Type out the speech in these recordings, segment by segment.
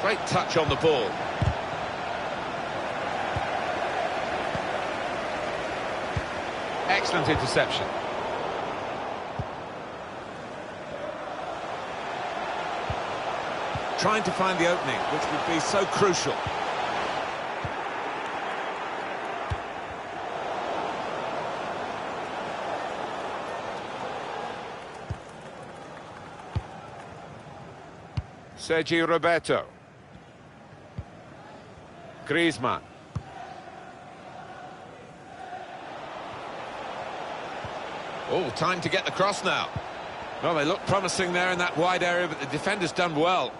Great touch on the ball. Excellent interception. Trying to find the opening, which would be so crucial. Sergi Roberto. Griezmann. Oh, time to get the cross now. Well, they look promising there in that wide area, but the defender's done well.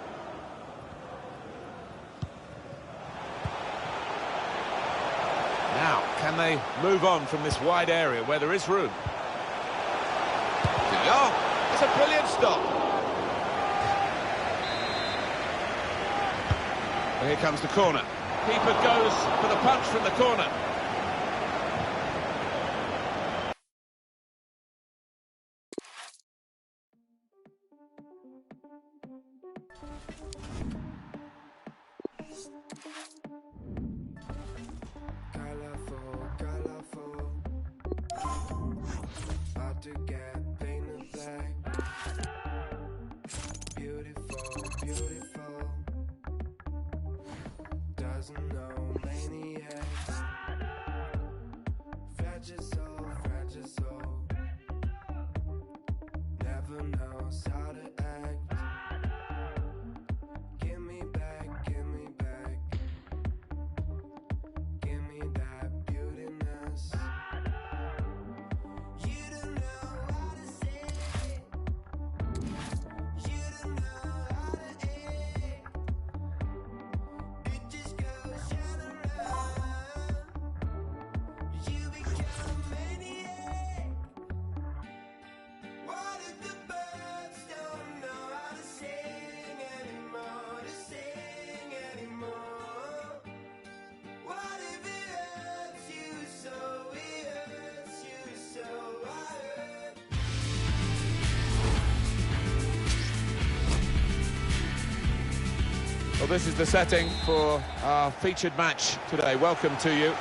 Now, can they move on from this wide area where there is room? Oh, it's a brilliant stop. Here comes the corner. Keeper goes for the punch from the corner. Well, this is the setting for our featured match today. Welcome to you.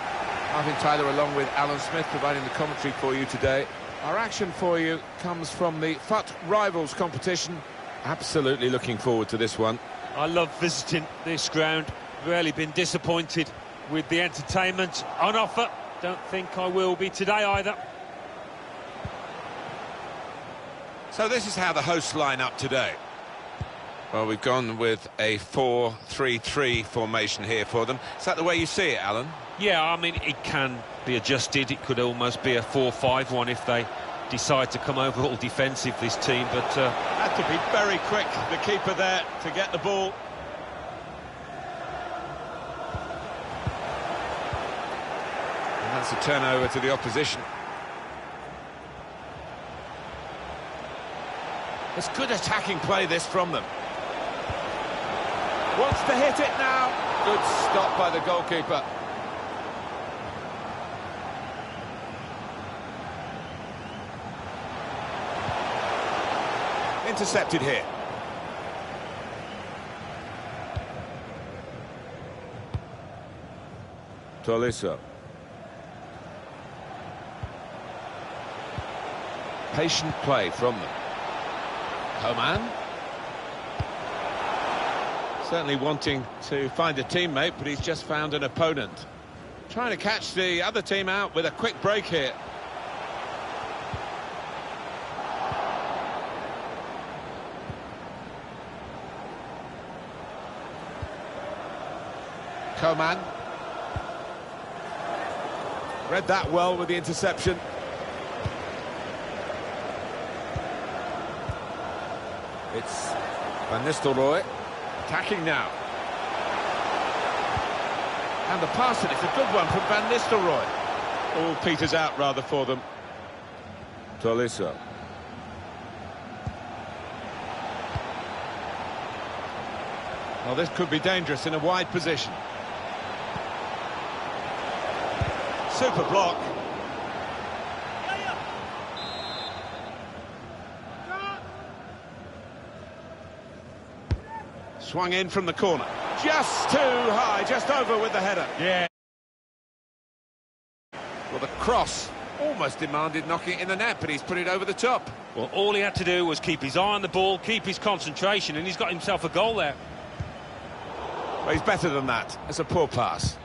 Martin Tyler along with Alan Smith providing the commentary for you today. Our action for you comes from the FUT Rivals competition. Absolutely looking forward to this one. I love visiting this ground. Rarely been disappointed with the entertainment on offer. Don't think I will be today either. So this is how the hosts line up today. Well, we've gone with a 4-3-3 formation here for them. Is that the way you see it, Alan? Yeah, I mean, it can be adjusted. It could almost be a 4-5-1 if they decide to come over all defensive, this team. But had to be very quick, the keeper there, to get the ball. And that's a turnover to the opposition. It's good attacking play, this, from them. Wants to hit it now. Good stop by the goalkeeper. Intercepted here. Tolisso. Patient play from them. Coman. Certainly wanting to find a teammate, but he's just found an opponent. Trying to catch the other team out with a quick break here. Coman. Read that well with the interception. It's Van Nistelrooy. Attacking now. And the pass, and it's a good one from Van Nistelrooy. All peters out rather for them. Tolisso. Well, this could be dangerous in a wide position. Super block. Swung in from the corner. Just too high, just over with the header. Yeah. Well, the cross almost demanded knocking it in the net, but he's put it over the top. Well, all he had to do was keep his eye on the ball, keep his concentration, and he's got himself a goal there. Well, he's better than that. It's a poor pass.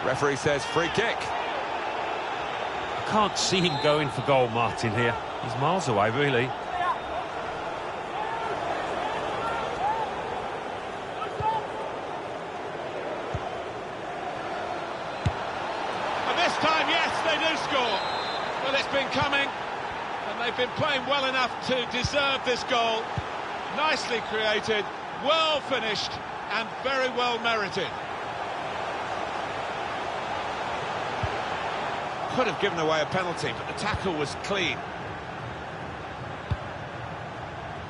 Referee says free kick. I can't see him going for goal, Martin, here. He's miles away, really. And this time, yes, they do score. Well, it's been coming, and they've been playing well enough to deserve this goal. Nicely created, well finished, and very well merited. Could have given away a penalty, but the tackle was clean.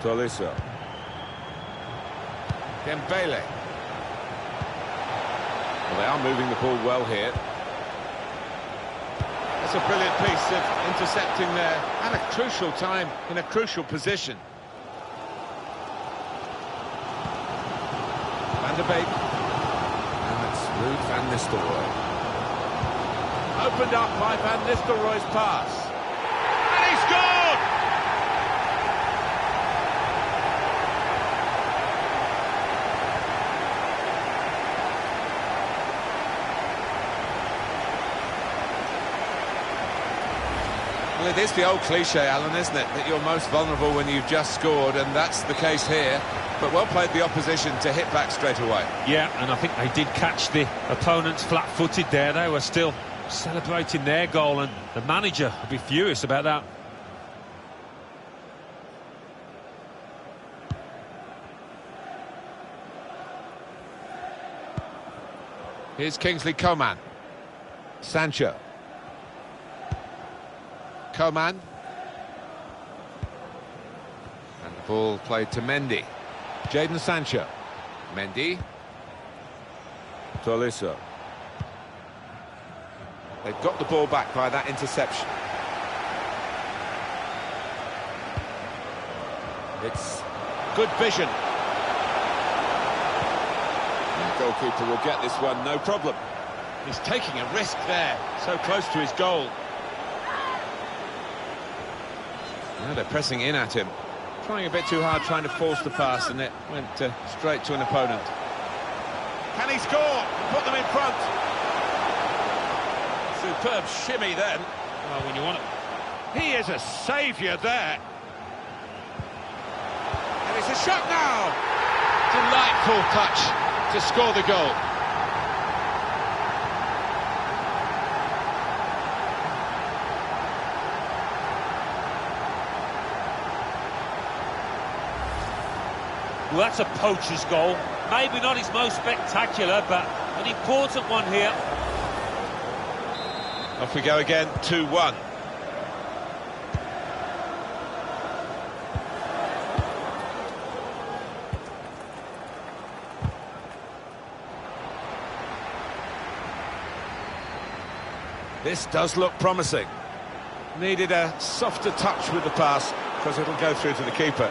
Tolisso. Dembele. Well, they are moving the ball well here. That's a brilliant piece of intercepting there at a crucial time, in a crucial position. Van der Beek. And it's Ruud van Nistelrooy. Opened up by Van Nistelrooy's pass. And he scored! Well, it is the old cliche, Alan, isn't it? That you're most vulnerable when you've just scored, and that's the case here. But well played the opposition to hit back straight away. Yeah, and I think they did catch the opponents flat-footed there. They were still celebrating their goal, and the manager would be furious about that. Here's Kingsley Coman. Sancho. Coman. And the ball played to Mendy. Jadon Sancho. Mendy. Tolisso. They've got the ball back by that interception. It's good vision. And the goalkeeper will get this one, no problem. He's taking a risk there, so close to his goal. Now they're pressing in at him. Trying a bit too hard, trying to force the pass, and it went straight to an opponent. Can he score? Put them in front. Superb shimmy then. Well, when you want it. He is a saviour there. And it's a shot now. Delightful touch to score the goal. Well, that's a poacher's goal. Maybe not his most spectacular, but an important one here. Off we go again, 2-1. This does look promising. Needed a softer touch with the pass, because it'll go through to the keeper.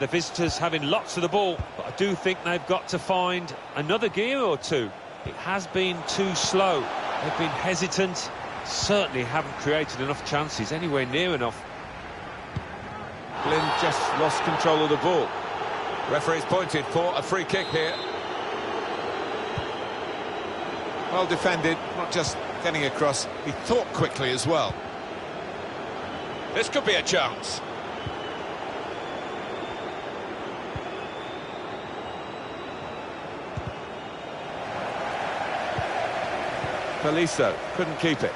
The visitors having lots of the ball, but I do think they've got to find another gear or two. It has been too slow. They've been hesitant, certainly haven't created enough chances, anywhere near enough. Blin just lost control of the ball. Referee's pointed for a free kick here. Well defended, not just getting across, he thought quickly as well. This could be a chance. Tolisso couldn't keep it.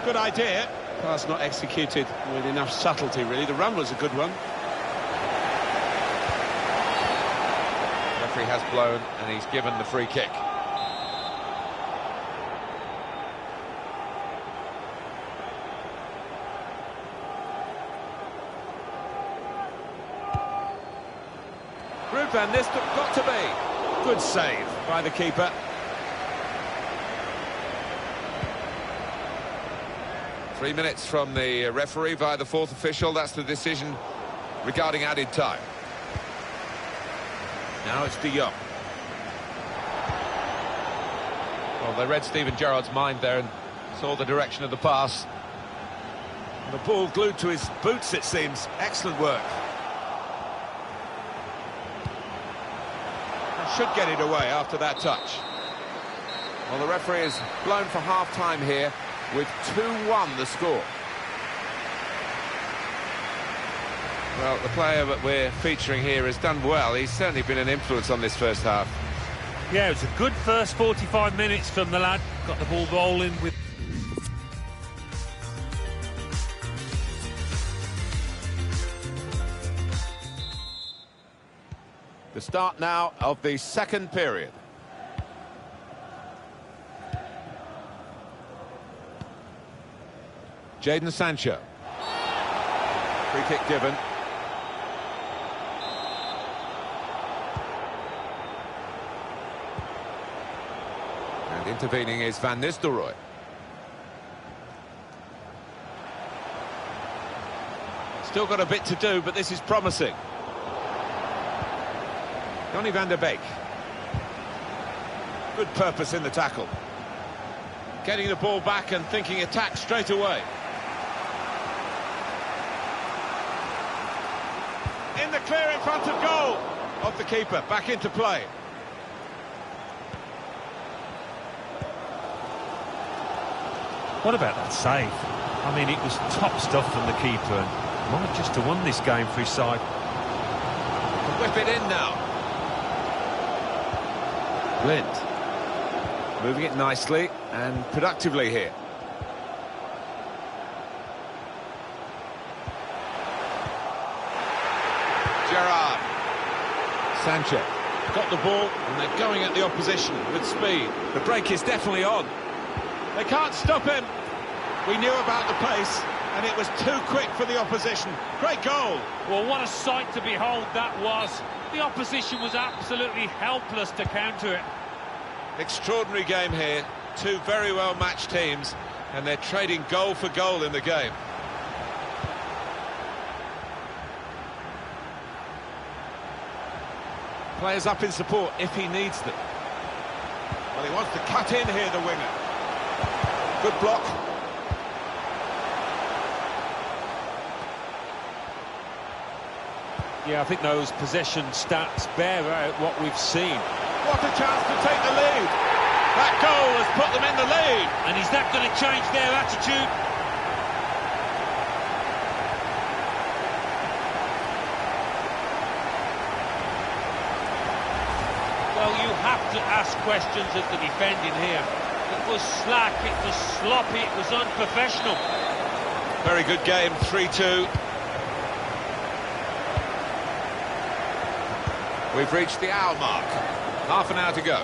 Good idea. Pass not executed with enough subtlety, really. The run was a good one. Referee has blown and he's given the free kick. Ruud van Nistelrooy got to be. Good save by the keeper. 3 minutes from the referee via the fourth official. That's the decision regarding added time. Now it's De Jong. Well, they read Steven Gerrard's mind there and saw the direction of the pass. And the ball glued to his boots, it seems. Excellent work. And should get it away after that touch. Well, the referee is blown for half-time here with 2-1 the score. Well, the player that we're featuring here has done well. He's certainly been an influence on this first half. Yeah, it was a good first 45 minutes from the lad. Got the ball rolling with... The start now of the second period. Jadon Sancho. Free kick given. And intervening is Van Nistelrooy. Still got a bit to do, but this is promising. Donny van der Beek. Good purpose in the tackle. Getting the ball back and thinking attack straight away. In the clear in front of goal of the keeper, back into play. What about that save? I mean, it was top stuff from the keeper and might just have won this game for his side. Whip it in now. Blind. Moving it nicely and productively here. Gerrard. Sanchez. Got the ball and they're going at the opposition with speed. The break is definitely on. They can't stop him. We knew about the pace and it was too quick for the opposition. Great goal. Well, what a sight to behold that was. The opposition was absolutely helpless to counter it. Extraordinary game here. Two very well matched teams and they're trading goal for goal in the game. Players up in support if he needs them. Well, he wants to cut in here, the winger. Good block. Yeah, I think those possession stats bear out what we've seen. What a chance to take the lead. That goal has put them in the lead. And is that going to change their attitude? Well, you have to ask questions of the defending here. It was slack, it was sloppy, it was unprofessional. Very good game, 3-2. We've reached the hour mark. Half an hour to go.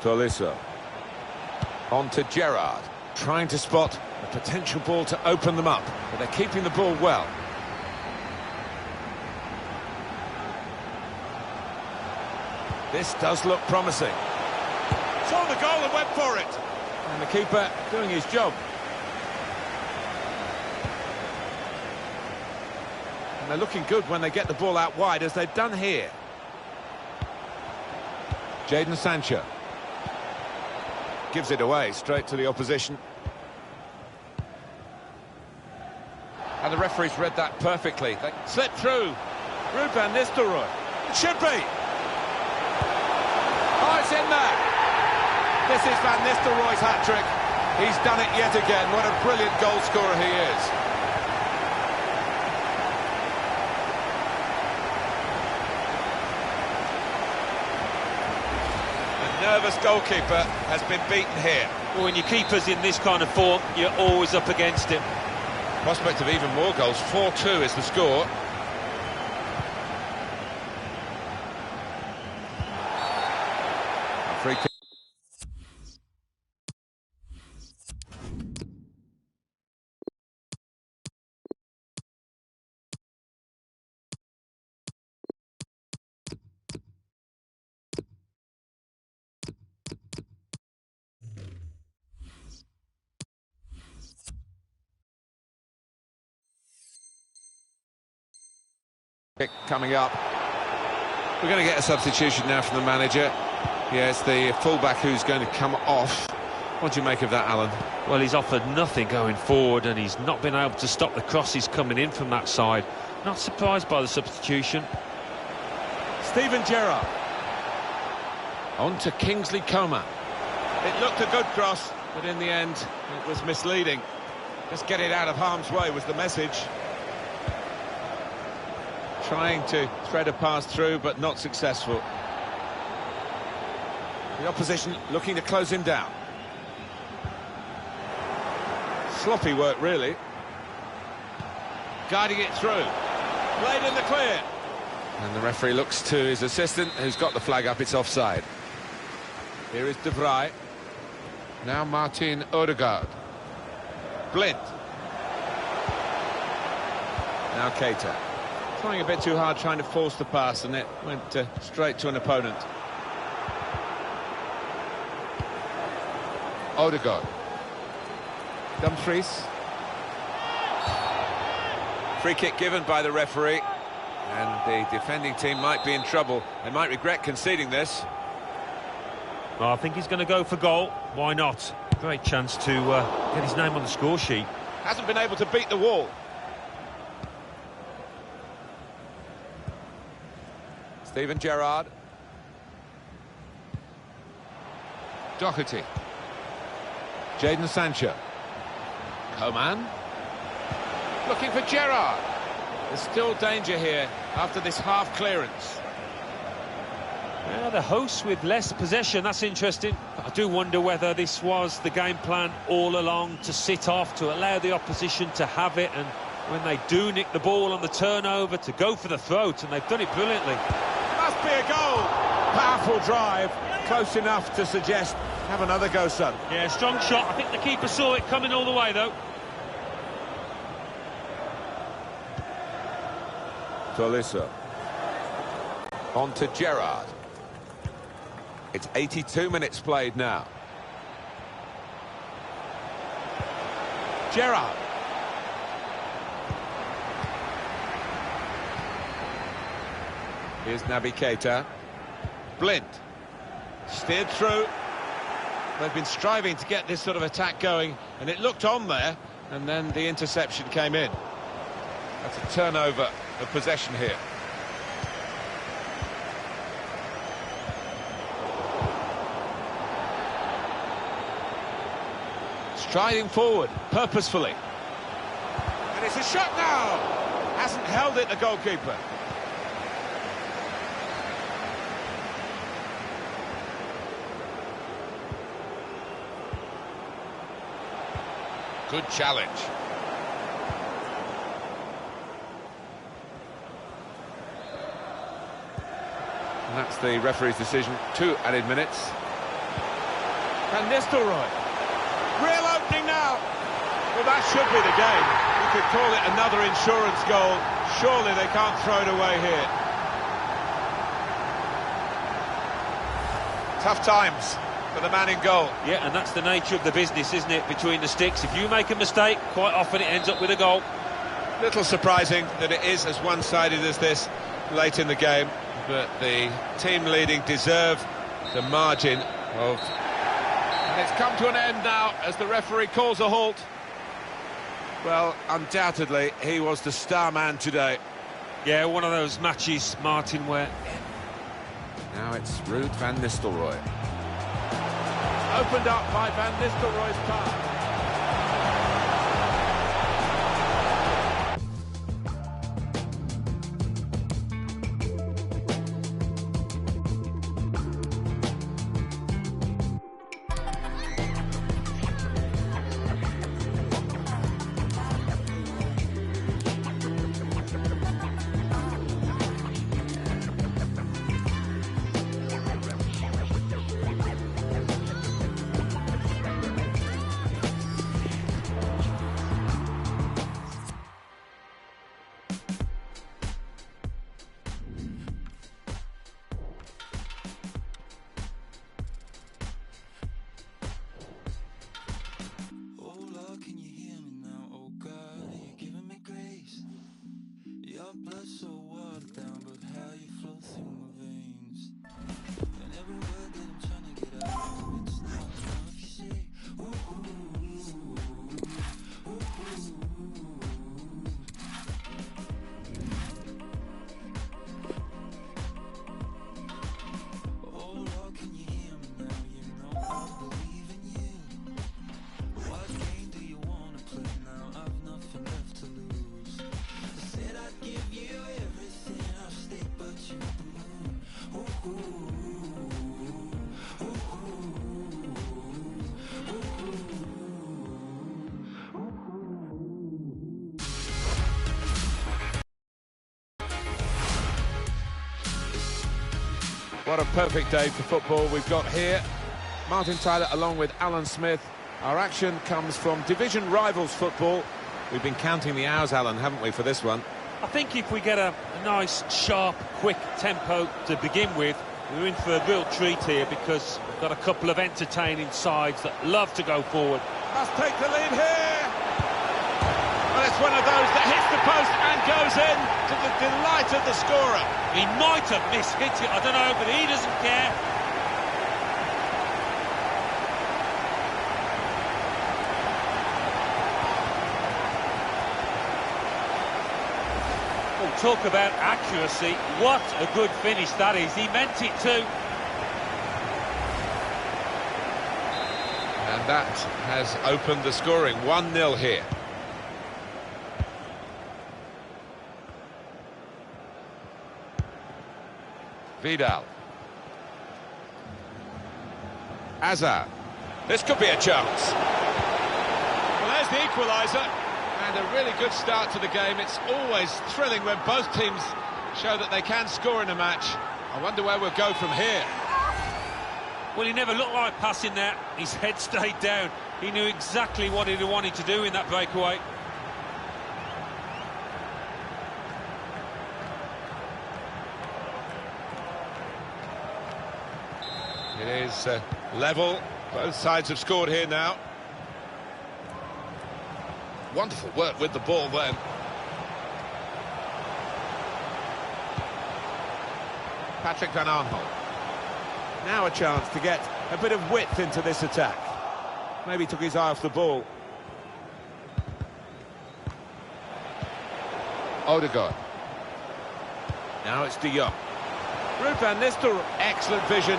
Tolisso. On to Gerrard. Trying to spot a potential ball to open them up. But they're keeping the ball well. This does look promising. Saw the goal and went for it. And the keeper doing his job. And they're looking good when they get the ball out wide, as they've done here. Jadon Sancho. Gives it away straight to the opposition. And the referee's read that perfectly. They slip through. Ruud van Nistelrooy. It should be. Oh, it's in there. This is Van Nistelrooy's hat-trick. He's done it yet again. What a brilliant goal scorer he is. A nervous goalkeeper has been beaten here. Well, when your keeper's in this kind of form, you're always up against it. Prospect of even more goals. 4-2 is the score. Free kick. Kick coming up. We're going to get a substitution now from the manager. Yeah, it's the fullback who's going to come off. What do you make of that, Alan? Well, he's offered nothing going forward, and he's not been able to stop the crosses coming in from that side. Not surprised by the substitution. Steven Gerrard. On to Kingsley Coman. It looked a good cross, but in the end, it was misleading. Just get it out of harm's way was the message. Trying to thread a pass through, but not successful. The opposition looking to close him down. Sloppy work, really. Guiding it through. Played in the clear. And the referee looks to his assistant, who's got the flag up. It's offside. Here is De Vrij. Now Martin Odegaard. Blind. Now Keita. Trying a bit too hard, trying to force the pass, and it went straight to an opponent. Odegaard. Dumfries. Free kick given by the referee, and the defending team might be in trouble. They might regret conceding this. Well, I think he's going to go for goal. Why not? Great chance to get his name on the score sheet. Hasn't been able to beat the wall. Steven Gerrard. Doherty. Jadon Sancho. Coman. Looking for Gerrard. There's still danger here after this half clearance. Yeah, the hosts with less possession, that's interesting. But I do wonder whether this was the game plan all along, to sit off, to allow the opposition to have it, and when they do nick the ball on the turnover, to go for the throat, and they've done it brilliantly. Must be a goal. Powerful drive, close enough to suggest have another go, son. Yeah, strong shot. I think the keeper saw it coming all the way, though. Tolisso. On to Gerrard. It's 82 minutes played now. Gerrard. Here's Naby Keita. Blind. Steered through. They've been striving to get this sort of attack going, and it looked on there, and then the interception came in. That's a turnover of possession here. Striding forward, purposefully. And it's a shot now! Hasn't held it, the goalkeeper. Good challenge. And that's the referee's decision. 2 added minutes. Van Nistelrooy. Real opening now. Well, that should be the game. You could call it another insurance goal. Surely they can't throw it away here. Tough times for the man in goal. Yeah, and that's the nature of the business, isn't it, between the sticks. If you make a mistake, quite often it ends up with a goal. Little surprising that it is as one-sided as this late in the game, but the team leading deserve the margin of... And it's come to an end now as the referee calls a halt. Well, undoubtedly, he was the star man today. Yeah, one of those matches, Martin, where... Now it's Ruud van Nistelrooy. Opened up by Van Nistelrooy's pass. What a perfect day for football we've got here. Martin Tyler along with Alan Smith. Our action comes from division rivals football. We've been counting the hours, Alan, haven't we, for this one? I think if we get a nice, sharp, quick tempo to begin with, we're in for a real treat here because we've got a couple of entertaining sides that love to go forward. Must take the lead here. Well, it's one of those that hits the post and goes in to the delight of the scorer. He might have mishit it, I don't know, but he doesn't care. Talk about accuracy. What a good finish that is. He meant it too. And that has opened the scoring. 1-0 here. Vidal. Hazard. This could be a chance. Well, there's the equaliser. And a really good start to the game. It's always thrilling when both teams show that they can score in a match. I wonder where we'll go from here. Well, he never looked like passing that. His head stayed down. He knew exactly what he wanted to do in that breakaway. It is level. Both sides have scored here now. Wonderful work with the ball then. Patrick Van Aanholt. Now a chance to get a bit of width into this attack. Maybe took his eye off the ball. Odegaard. Now it's De Jong. Ruud van Nistelrooy. Excellent vision.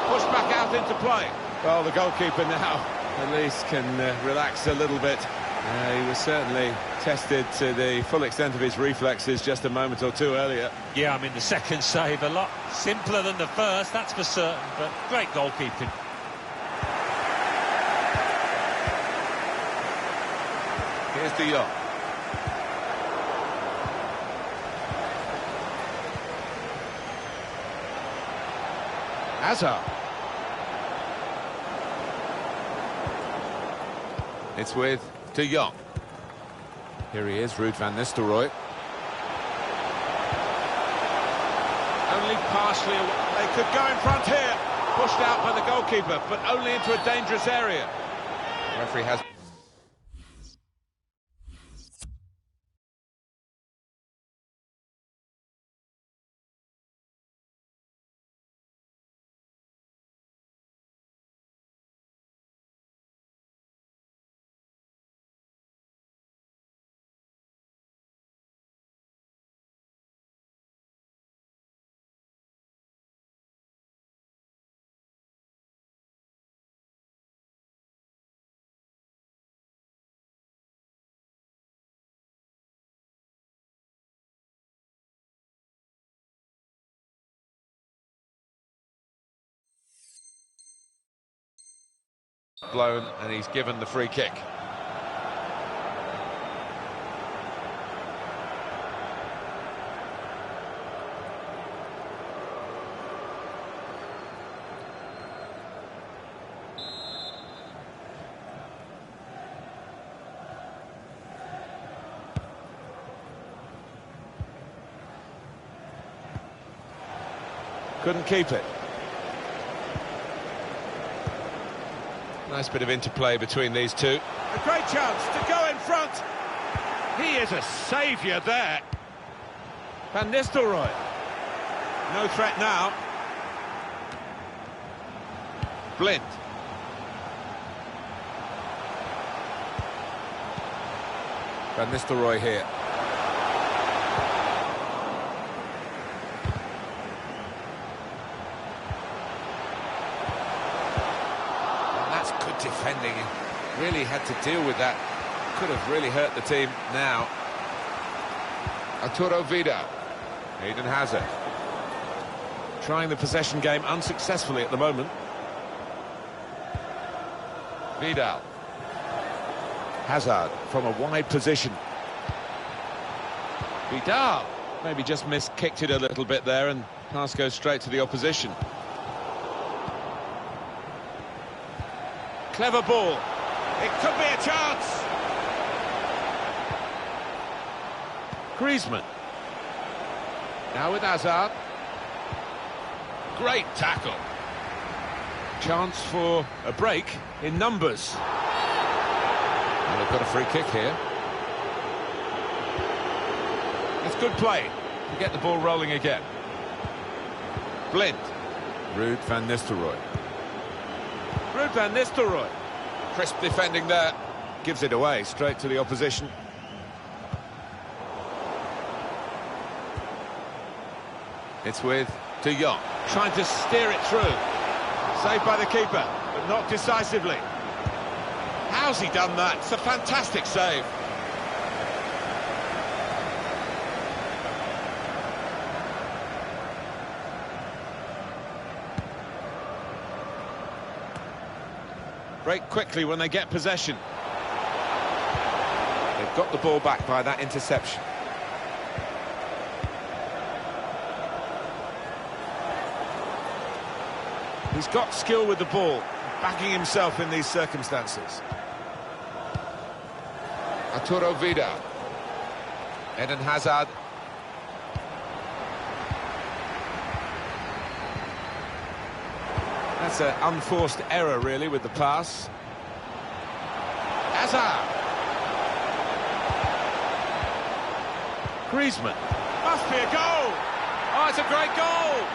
Pushed back out into play. Well, the goalkeeper now at least can relax a little bit. He was certainly tested to the full extent of his reflexes just a moment or two earlier. Yeah, I mean, the second save a lot simpler than the first, that's for certain, but great goalkeeping. Here's De Jong. Hazard. It's with De Jong. Here he is, Ruud van Nistelrooy. Only partially. They could go in front here. Pushed out by the goalkeeper, but only into a dangerous area. The referee has... blown, and he's given the free kick. Couldn't keep it. Nice bit of interplay between these two. A great chance to go in front. He is a saviour there. Van Nistelrooy. No threat now. Blind. Van Nistelrooy here. Defending, really had to deal with that. Could have really hurt the team now. Arturo Vidal. Eden Hazard. Trying the possession game unsuccessfully at the moment. Vidal. Hazard from a wide position. Vidal maybe just kicked it a little bit there, and Pass goes straight to the opposition. Clever ball. It could be a chance. Griezmann. Now with Hazard. Great tackle. Chance for a break in numbers. And they've got a free kick here. It's good play to get the ball rolling again. Blind. Ruud van Nistelrooy. Ruud van Nistelrooy. Crisp defending there. Gives it away straight to the opposition. It's with De Jong. Trying to steer it through. Saved by the keeper, but not decisively. How's he done that? It's a fantastic save. Break quickly when they get possession. They've got the ball back by that interception. He's got skill with the ball, backing himself in these circumstances. Arturo Vidal. Eden Hazard. That's an unforced error, really, with the pass. Hazard. Griezmann. Must be a goal. Oh, it's a great goal.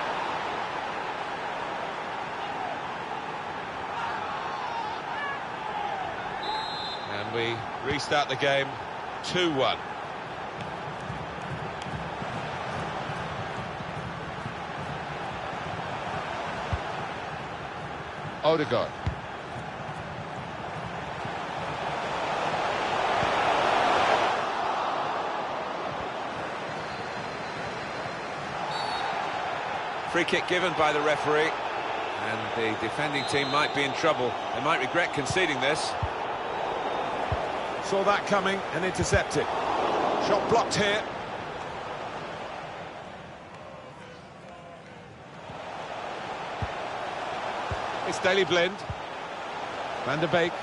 And we restart the game 2-1. Odegaard. Free kick given by the referee, and the defending team might be in trouble. They might regret conceding this. Saw that coming and intercepted. Shot blocked here. It's Daley Blind. Van der Beek.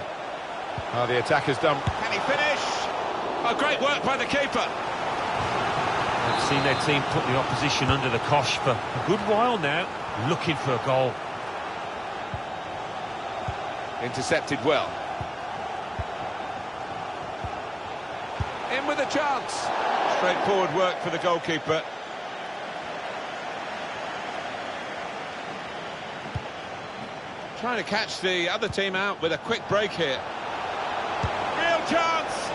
Oh, the attacker's done. Can he finish? Oh, great work by the keeper. I've seen their team put the opposition under the cosh for a good while now, looking for a goal. Intercepted well. In with a chance. Straightforward work for the goalkeeper. Trying to catch the other team out with a quick break here. Real chance!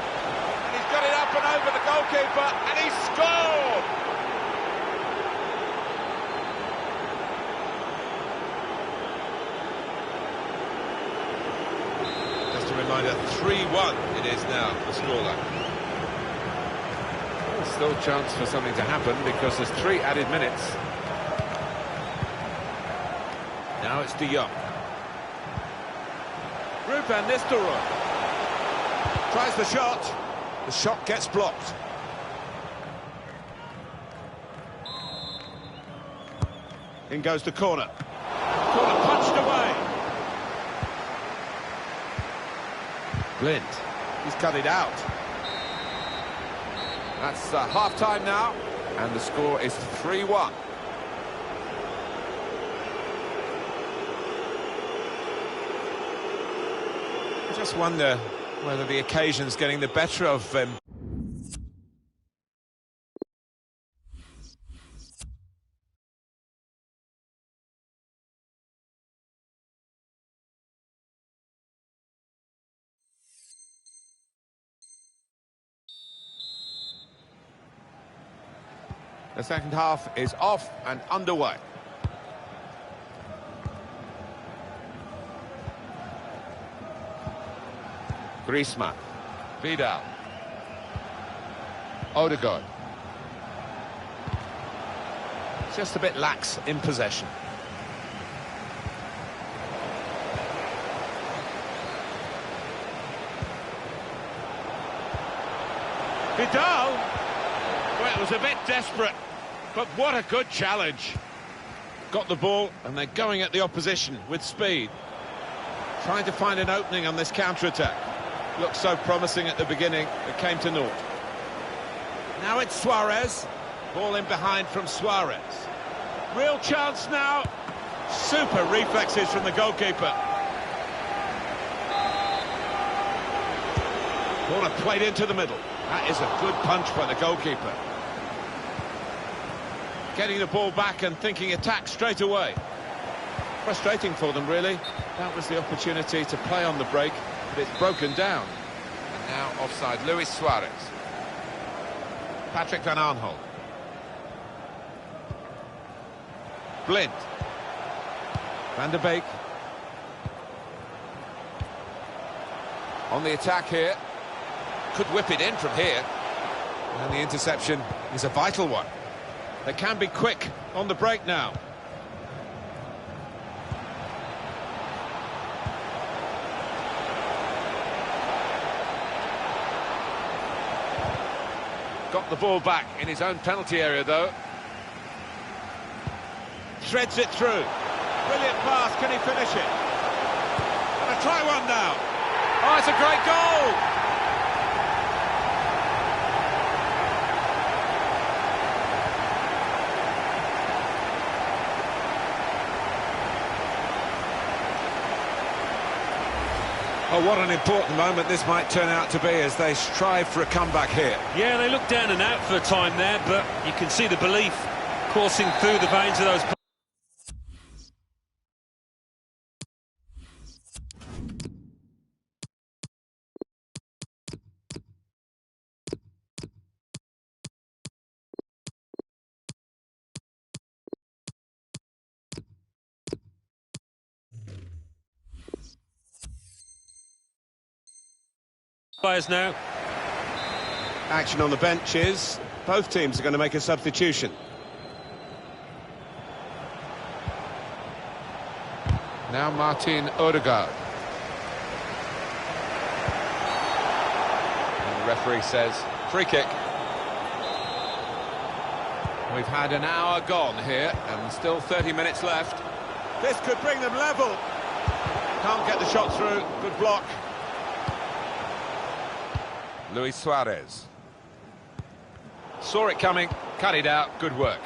And he's got it up and over the goalkeeper, and he scored! Just a reminder, 3-1 it is now, the scoreline. There's still a chance for something to happen because there's 3 added minutes. Now it's De Jong. Ruud van Nistelrooy tries the shot gets blocked. In goes the corner. Corner punched away. Blind, he's cut it out. That's half-time now, and the score is 3-1. I just wonder whether the occasion's getting the better of him. The second half is off and underway. Griezmann, Vidal, Odegaard. Just a bit lax in possession. Vidal, well, it was a bit desperate, but what a good challenge. got the ball and they're going at the opposition with speed. Trying to find an opening on this counter-attack. Looked so promising at the beginning, it came to naught. Now it's Suarez. Ball in behind from Suarez. Real chance now. Super reflexes from the goalkeeper. Corner played into the middle. That is a good punch by the goalkeeper. Getting the ball back and thinking attack straight away. Frustrating for them, really. That was the opportunity to play on the break, but it's broken down. And now offside, Luis Suarez. Patrick van Aanholt. Blind. Van der Beek. On the attack here. Could whip it in from here. And the interception is a vital one. They can be quick on the break now. Got the ball back in his own penalty area, though. Threads it through. Brilliant pass, can he finish it? Gonna try one now. Oh, it's a great goal! Oh, what an important moment this might turn out to be as they strive for a comeback here. Yeah, they look down and out for a time there, but you can see the belief coursing through the veins of those players now. Action on the benches. Both teams are going to make a substitution. Now Martin Odegaard. And the referee says free kick. We've had an hour gone here and still 30 minutes left. This could bring them level. Can't get the shot through. Good block. Luis Suarez. Saw it coming, cut it out, good work.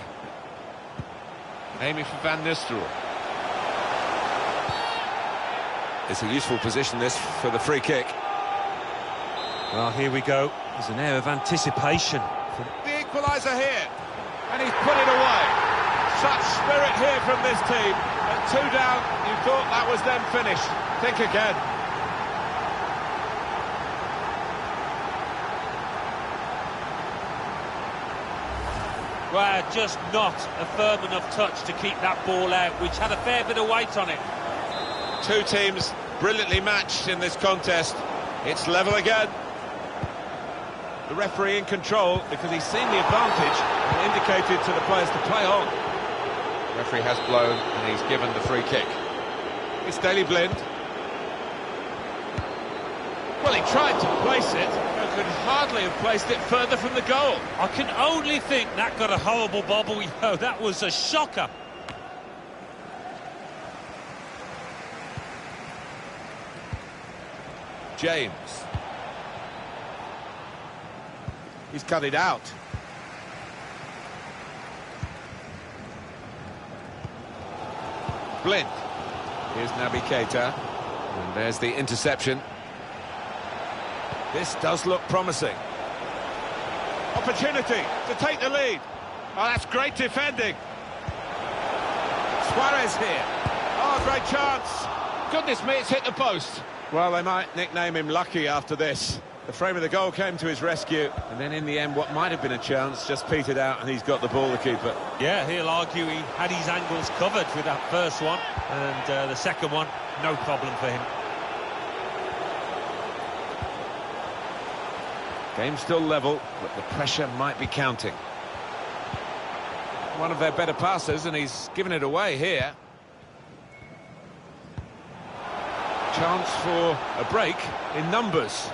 Aiming for Van Nistelrooy. It's a useful position, this, for the free kick. Well, here we go. There's an air of anticipation. The equaliser here, and he's put it away. Such spirit here from this team. At 2 down, you thought that was them finished. Think again. Well, just not a firm enough touch to keep that ball out, which had a fair bit of weight on it. Two teams brilliantly matched in this contest. It's level again. The referee in control because he's seen the advantage and indicated to the players to play on. The referee has blown and he's given the free kick. It's Daley Blind. Well, he tried to place it, but could hardly have placed it further from the goal. I can only think that got a horrible bobble. Yo, that was a shocker. James. He's cut it out. Blind. Here's Naby Keita. And there's the interception. This does look promising. Opportunity to take the lead. Oh, that's great defending. Suarez here. Oh, great chance. Goodness me, it's hit the post. Well, they might nickname him Lucky after this. The frame of the goal came to his rescue, and then in the end, what might have been a chance just petered out, and he's got the ball, the keeper. Yeah, he'll argue he had his angles covered with that first one, and the second one, no problem for him. Game still level, but the pressure might be counting. One of their better passers, and he's given it away here. Chance for a break in numbers.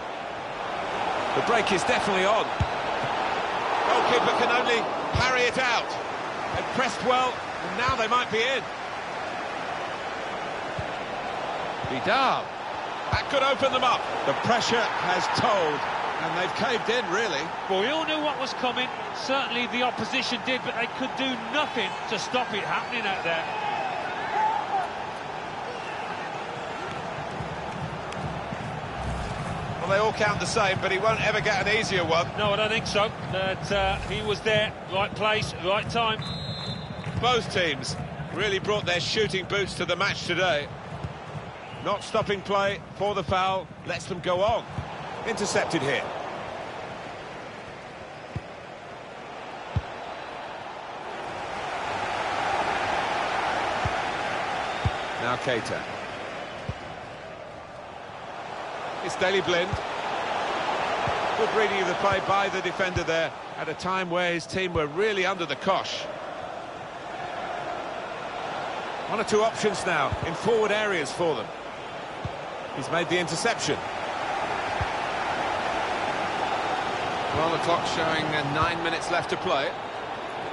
The break is definitely on. Goalkeeper can only parry it out. They pressed well, And now they might be in. Vidal. That could open them up. The pressure has told, and they've caved in, really. Well, we all knew what was coming. Certainly the opposition did, but they could do nothing to stop it happening out there. Well, they all count the same, but he won't ever get an easier one. No, I don't think so. But he was there, right place, right time. Both teams really brought their shooting boots to the match today. Not stopping play for the foul, lets them go on. Intercepted here. Now Keita. It's Daley Blind. Good reading of the play by the defender there at a time where his team were really under the cosh. One or two options now in forward areas for them. He's made the interception. Well, the clock's showing 9 minutes left to play.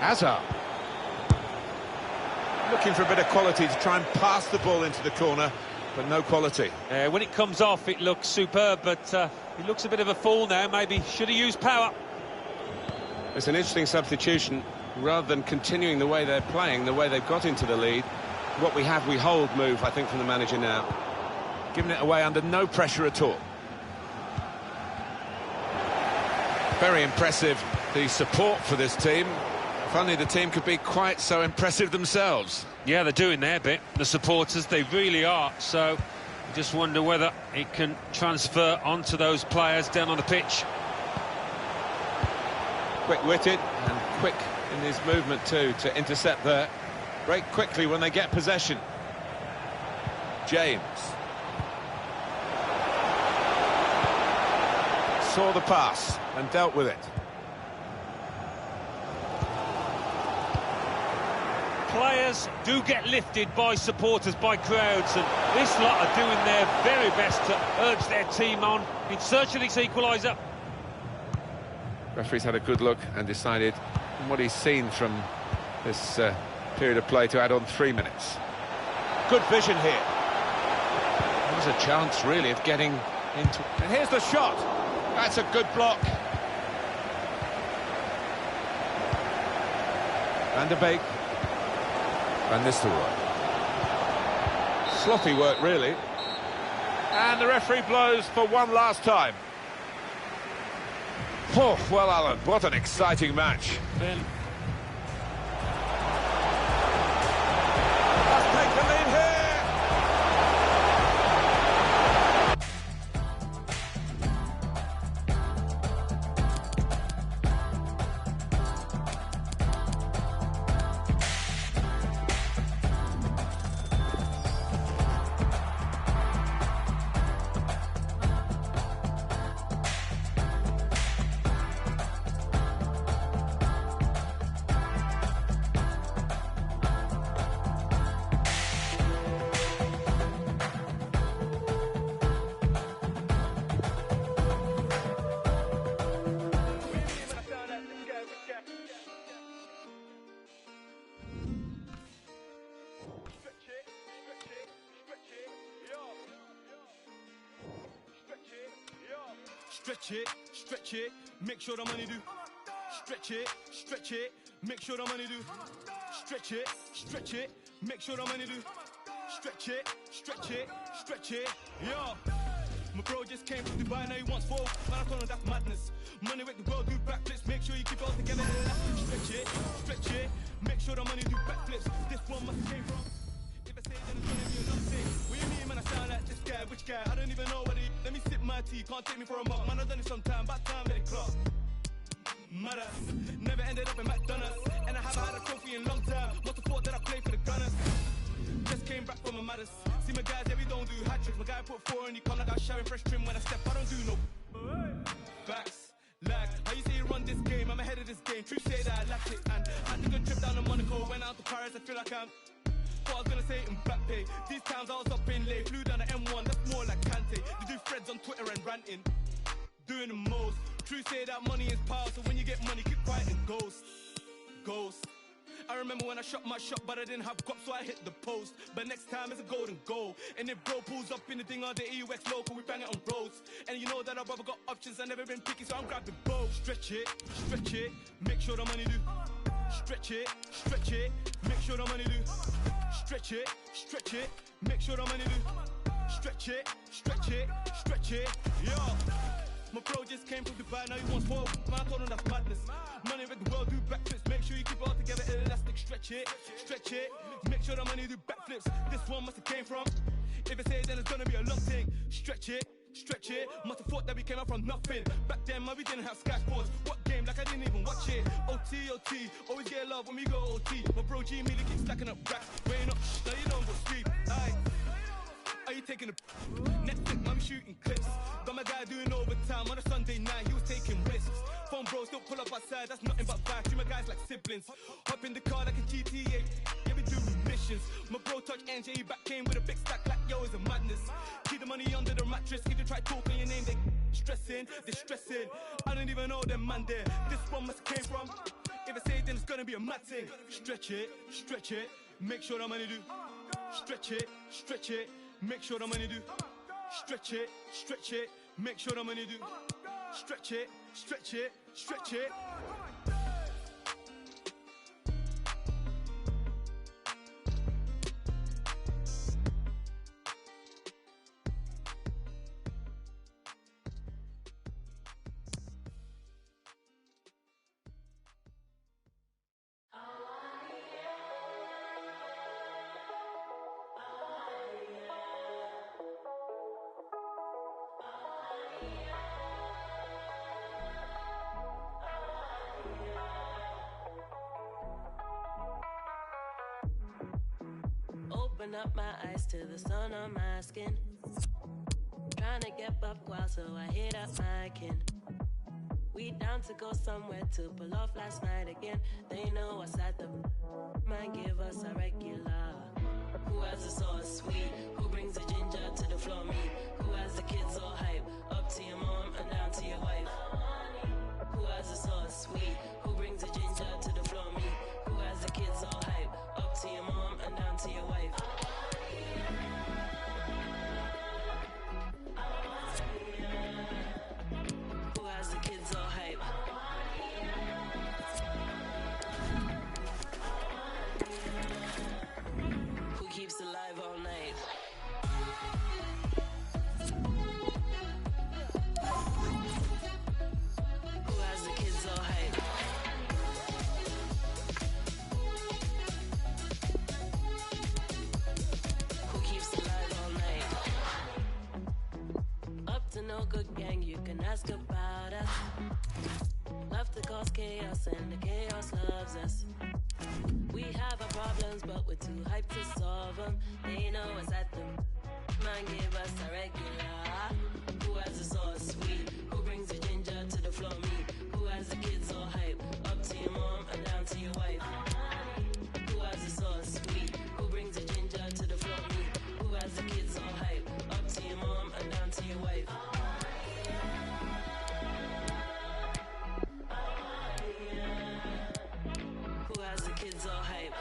Hazard. Looking for a bit of quality to try and pass the ball into the corner, but no quality. When it comes off, it looks superb, but he looks a bit of a fool now. Maybe should have used power. It's an interesting substitution. Rather than continuing the way they're playing, the way they've got into the lead, what we have, we hold move, I think, from the manager now. Giving it away under no pressure at all. Very impressive, the support for this team. If only the team could be quite so impressive themselves. Yeah, they're doing their bit, the supporters, they really are. So, I just wonder whether it can transfer onto those players down on the pitch. Quick-witted and quick in his movement too, to intercept there. Break quickly when they get possession. James. Saw the pass and dealt with it. Players do get lifted by supporters, by crowds, and this lot are doing their very best to urge their team on in search of this equaliser. Referee's had a good look and decided on what he's seen from this period of play to add on 3 minutes. Good vision here. There's a chance, really, of getting into... And here's the shot. That's a good block. Van der Beek. Van Nistelrooy. Sloppy work, really. And the referee blows for one last time. Oh, well, Alan, what an exciting match. Ben. Let's take the lead here. Stretch it, make sure the money do. Stretch it, make sure the money do. Stretch it, make sure the money do. Stretch it, yeah. My bro just came from Dubai, now he wants 4. Man, I told him that's madness. Money make the world do backflips, make sure you keep it all together. Stretch it, make sure the money do backflips. This one must have came from. If I say then it's gonna be a long thing. What you mean, man, I sound like this guy, which guy? I don't even know what he... Let me sip my tea, can't take me for a mug. Man, I've done it sometime, about time let it clock. Mother, never ended up in McDonald's. And I haven't had a trophy in a long time. Must have thought that I played for the Gunners. Just came back from a matters. See my guys, yeah, we don't do hat tricks. My guy put 4 and he come like I showering fresh trim when I step. I don't do no backs, lag. How you say you run this game? I'm ahead of this game. True say that I lacked it. And I took a trip down to Monaco, went out to Paris. I feel like I'm... What I was gonna say in Mbappe. These times I was up in late, flew down the M1. That's more like Kante. You do threads on Twitter and ranting, doing the most. True say that money is power, so when you get money, keep quiet and ghost. I remember remember when I shot my shot, but I didn't have guap, so I hit the post. But next time it's a golden goal. And if bro pulls up in the thing on the EUX local, we bang it on roads. And you know that our brother got options, I never been picky, so I'm grabbing both. Stretch it, make sure the money do. Stretch it, make sure the money do. Stretch it, make sure the money do. Stretch it, yo. My bro just came from Dubai, now he wants more. Man, I told him that's madness. Money make the world do backflips. Make sure you keep it all together, elastic. Stretch it. Make sure the money do backflips. This one must have came from. If it says then it's gonna be a long thing. Stretch it. Must have thought that we came out from nothing. Back then, man, we didn't have Sky Sports. What game? Like I didn't even watch it. OT. Always get love when we go OT. My bro G immediately keeps stacking up racks. Weighing up, now you don't go sleep. Aye. Are you taking a Netflix, man, shooting clips. Got my guy doing overtime on a Sunday night, he was taking risks. Phone bros don't pull up outside, that's nothing but facts. You my guys like siblings. Hop in the car like a GTA, yeah, we do missions. My bro touch NJ, back came with a big stack like yo, it's a madness. Keep the money under the mattress, if you try talking your name, they stressing. I don't even know them man there. This one must came from. If I say it, then it's gonna be a mad thing. Stretch it, make sure the money do. Stretch it, make sure the money do. Stretch it, make sure the money do. Stretch it. Open up my eyes to the sun on my skin. Trying to get buff wild, so I hit up my kin. We down to go somewhere to pull off last night again. They know us at the man, give us a regular. Who has the sauce sweet? Who brings the ginger to the floor? Me. Who has the kids all hype? Up to your mom and down to your wife. Who has the sauce sweet? Who brings the ginger to the floor? Me. Who has the kids all hype? Up to your mom and down to your wife. Who has the kids all hype? Who keeps alive all night? Who has the kids all hype? Who keeps alive all night? Up to no good gang, you can ask about us. Love to cause chaos and the chaos loves us. We have our problems, but we're too hyped to solve them. They know us at them. Man, give us a regular. Who has the sauce sweet? Who brings the ginger to the floor? Me. Who has the kids all hype? Up to your mom and down to your wife. Who has the sauce sweet? Who brings the ginger to the floor? Me. Who has the kids all hype? Up to your mom and down to your wife. Who has the kids all hype?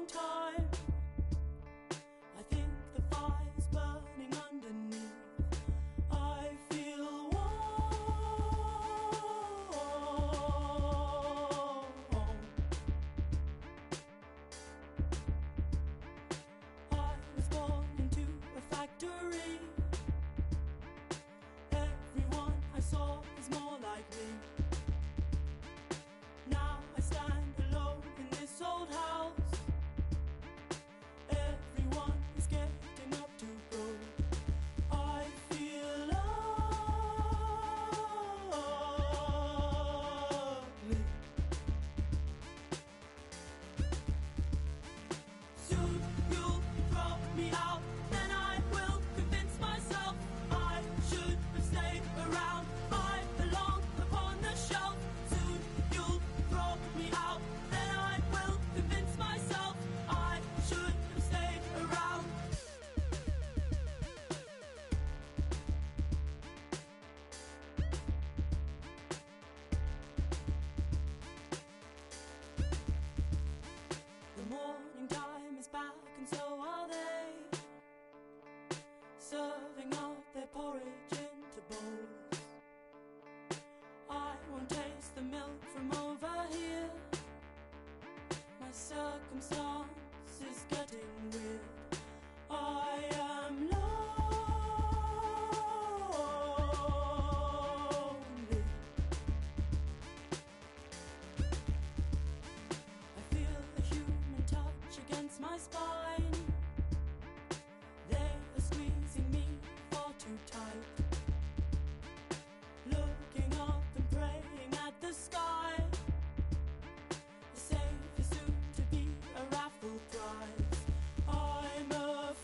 long time. I think the fire's burning underneath. I feel warm. I was born into a factory. Everyone I saw is more like me. Now I stand alone in this old house. Everyone is getting up to go. I feel lovely. Soon you'll throw me out, then I will convince myself I should have stayed around. I belong upon the shelf. Soon you'll throw me out, then I will convince myself I should have stayed around. The morning time is back and so are they, serving up their porridge into bowls. I won't taste the milk from over here. My circumstance is getting weird. I am lonely. I feel a human touch against my spine. They are squeezing me far too tight. Looking up and praying at the sky. The safe is soon to be a raffle prize. I'm a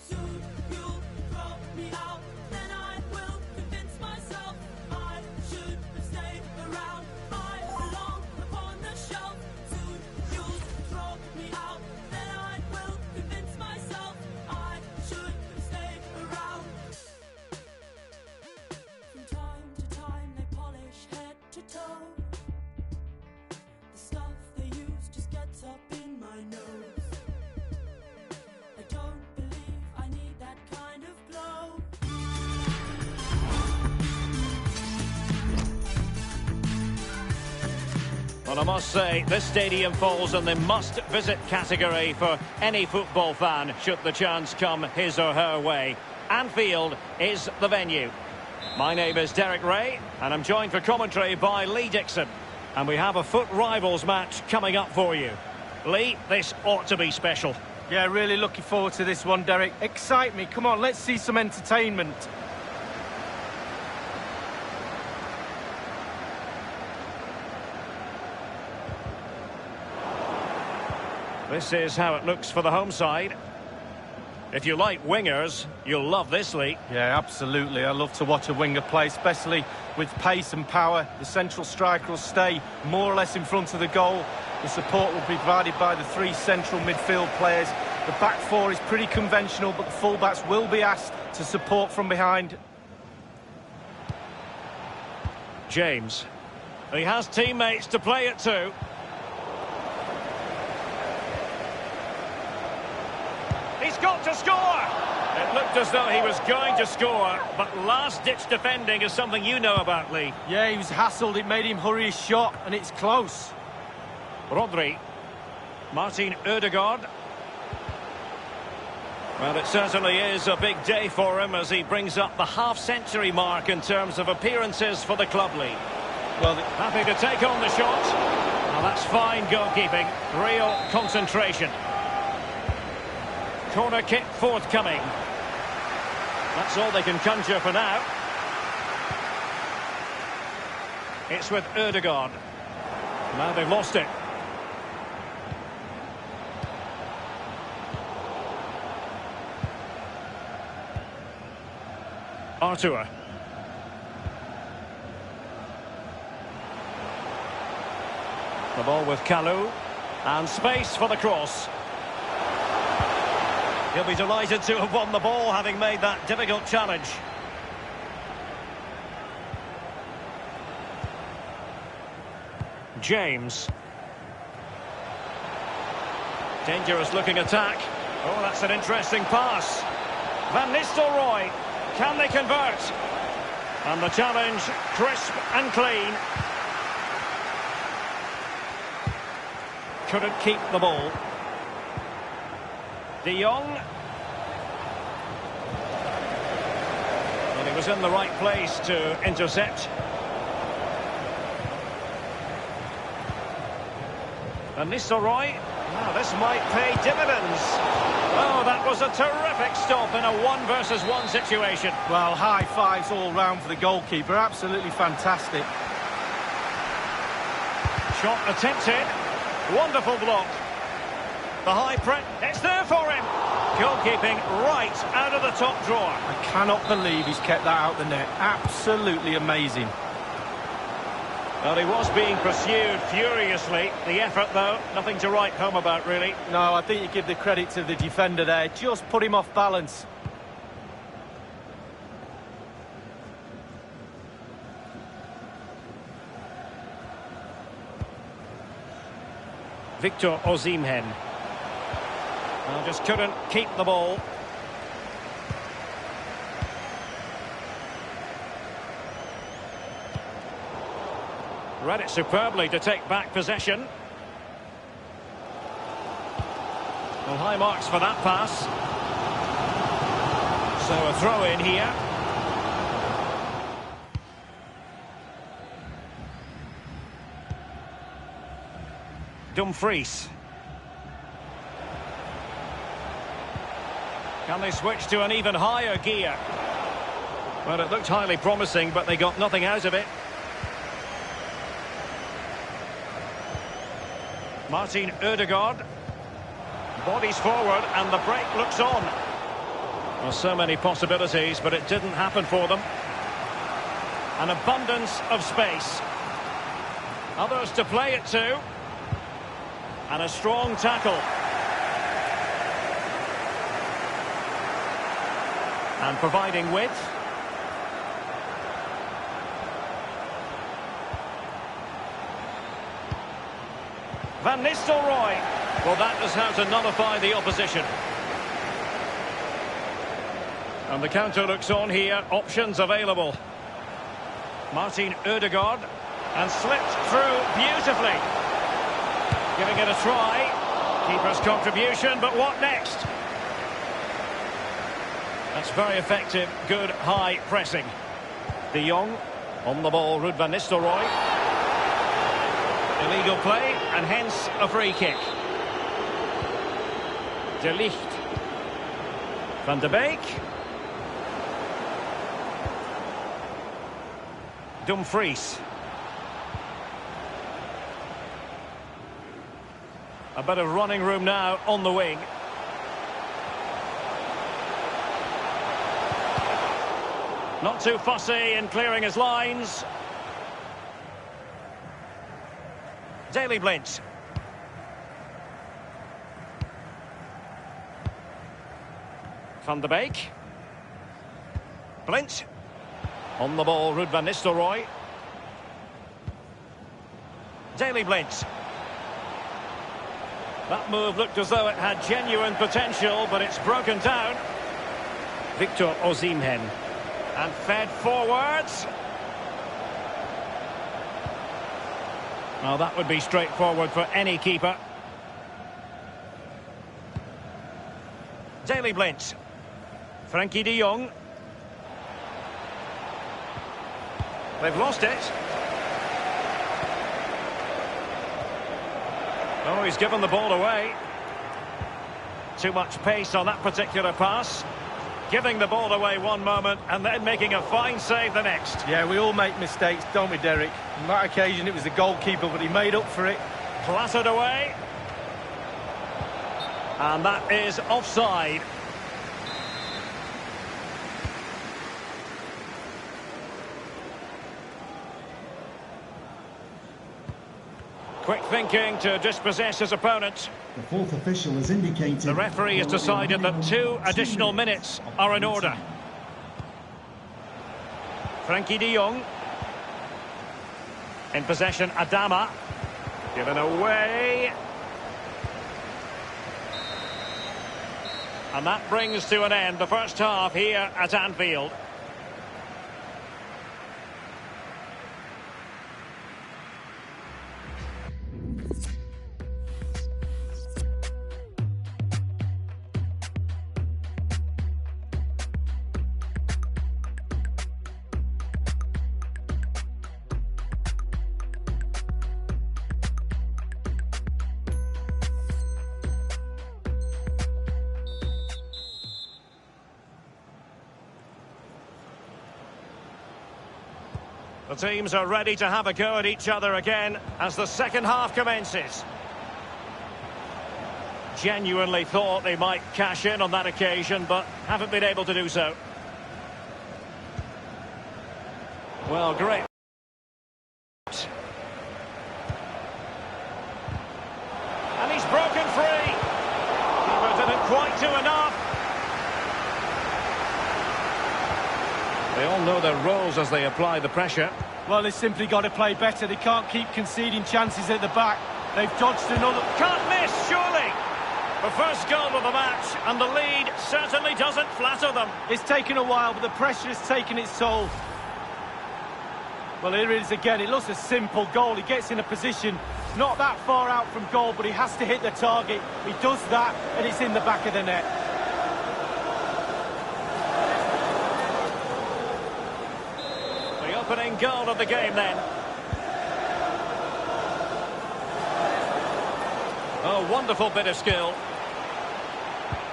Soon you'll throw me out, then I will convince myself I should have stayed around. I belong upon the shelf. Soon you'll throw me out, then I will convince myself I should have stayed around. From time to time they polish head to toe. The stuff they use just gets up in my nose. I don't believe I need that kind of glow. Well, I must say, this stadium falls in the must-visit category for any football fan, should the chance come his or her way. Anfield is the venue. My name is Derek Ray, and I'm joined for commentary by Lee Dixon. And we have a foot rivals match coming up for you. Lee, this ought to be special. Yeah, really looking forward to this one, Derek. Excite me. Come on, let's see some entertainment. This is how it looks for the home side. If you like wingers, you'll love this, Lee. Yeah, absolutely. I love to watch a winger play, especially with pace and power. The central striker will stay more or less in front of the goal. The support will be provided by the three central midfield players. The back four is pretty conventional, but the fullbacks will be asked to support from behind. James. He has teammates to play it to. He's got to score! It looked as though he was going to score, but last-ditch defending is something you know about, Lee. Yeah, he was hassled. It made him hurry his shot, and it's close. Rodri. Martin Ødegaard. Well, it certainly is a big day for him as he brings up the half-century mark in terms of appearances for the club league. Well, happy to take on the shot. Well, that's fine goalkeeping. Real concentration. Corner kick forthcoming. That's all they can conjure for now. It's with Ødegaard. Now they've lost it. Artur. The ball with Kalou. And space for the cross. He'll be delighted to have won the ball, having made that difficult challenge. James. Dangerous looking attack. Oh, that's an interesting pass. Van Nistelrooy. Can they convert? And the challenge, crisp and clean. Couldn't keep the ball. De Jong. Well, he was in the right place to intercept. Van Nistelrooy. Now this might pay dividends. Oh, that was a terrific stop in a 1-versus-1 situation. Well, high fives all round for the goalkeeper. Absolutely fantastic. Shot attempted. Wonderful block. The high press. It's there for him. Goalkeeping right out of the top drawer. I cannot believe he's kept that out the net. Absolutely amazing. Well, he was being pursued furiously. The effort, though, nothing to write home about, really. No, I think you give the credit to the defender there. Just put him off balance. Victor Osimhen. Well, just couldn't keep the ball. Read it superbly to take back possession. Well, high marks for that pass. So a throw in here. Dumfries. Can they switch to an even higher gear? Well, it looked highly promising, but they got nothing out of it. Martin Ødegaard. Bodies forward and the break looks on. Well, so many possibilities, but it didn't happen for them. An abundance of space. Others to play it to. And a strong tackle. And providing width. Van Nistelrooy. Well, that is how to nullify the opposition. And the counter looks on here. Options available. Martin Ødegaard. And slipped through beautifully. Giving it a try. Keeper's contribution, but what next? That's very effective. Good high pressing. De Jong on the ball. Ruud van Nistelrooy. Illegal play, and hence a free kick. De Ligt. Van de Beek. Dumfries. A bit of running room now on the wing. Not too fussy in clearing his lines. Daley Blind. Van de Beek. Blind. On the ball, Ruud van Nistelrooy. Daley Blind. That move looked as though it had genuine potential, but it's broken down. Victor Osimhen. And fed forwards. Well, that would be straightforward for any keeper. Daley Blind. Frankie de Jong. They've lost it. Oh, he's given the ball away. Too much pace on that particular pass. Giving the ball away one moment and then making a fine save the next. Yeah, we all make mistakes, don't we, Derek? On that occasion, it was the goalkeeper, but he made up for it. Clattered away. And that is offside. Quick thinking to dispossess his opponent. The fourth official has indicated... The referee has decided that 2 additional minutes are in order. Frankie de Jong. In possession, Adama. Given away. And that brings to an end the first half here at Anfield. The teams are ready to have a go at each other again as the second half commences. Genuinely thought they might cash in on that occasion, but haven't been able to do so. Well, great. And he's broken free. But didn't quite do enough. They all know their roles as they apply the pressure. Well, they've simply got to play better. They can't keep conceding chances at the back. They've dodged another... Can't miss, surely! The first goal of the match, and the lead certainly doesn't flatter them. It's taken a while, but the pressure has taken its toll. Well, here it is again. It looks a simple goal. He gets in a position not that far out from goal, but he has to hit the target. He does that, and it's in the back of the net. Opening goal of the game then. Oh, wonderful bit of skill.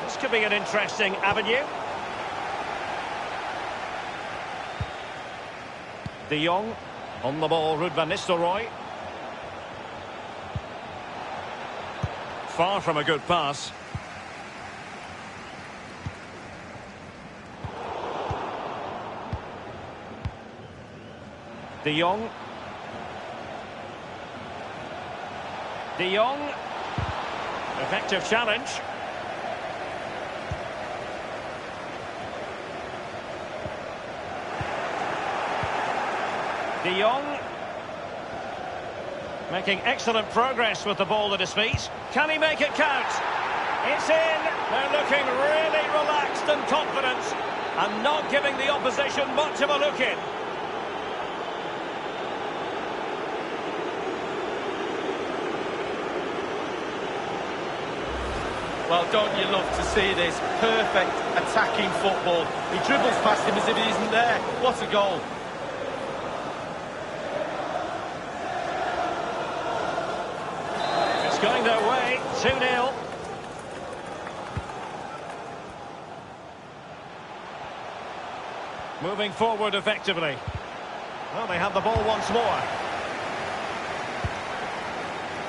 This could be an interesting avenue. De Jong on the ball, Ruud van Nistelrooy. Far from a good pass. De Jong. De Jong. Effective challenge. De Jong. Making excellent progress with the ball at his feet. Can he make it count? It's in. They're looking really relaxed and confident and not giving the opposition much of a look in. Well, don't you love to see this? Perfect attacking football. He dribbles past him as if he isn't there. What a goal. It's going their way, 2-0. Moving forward effectively. Well, they have the ball once more.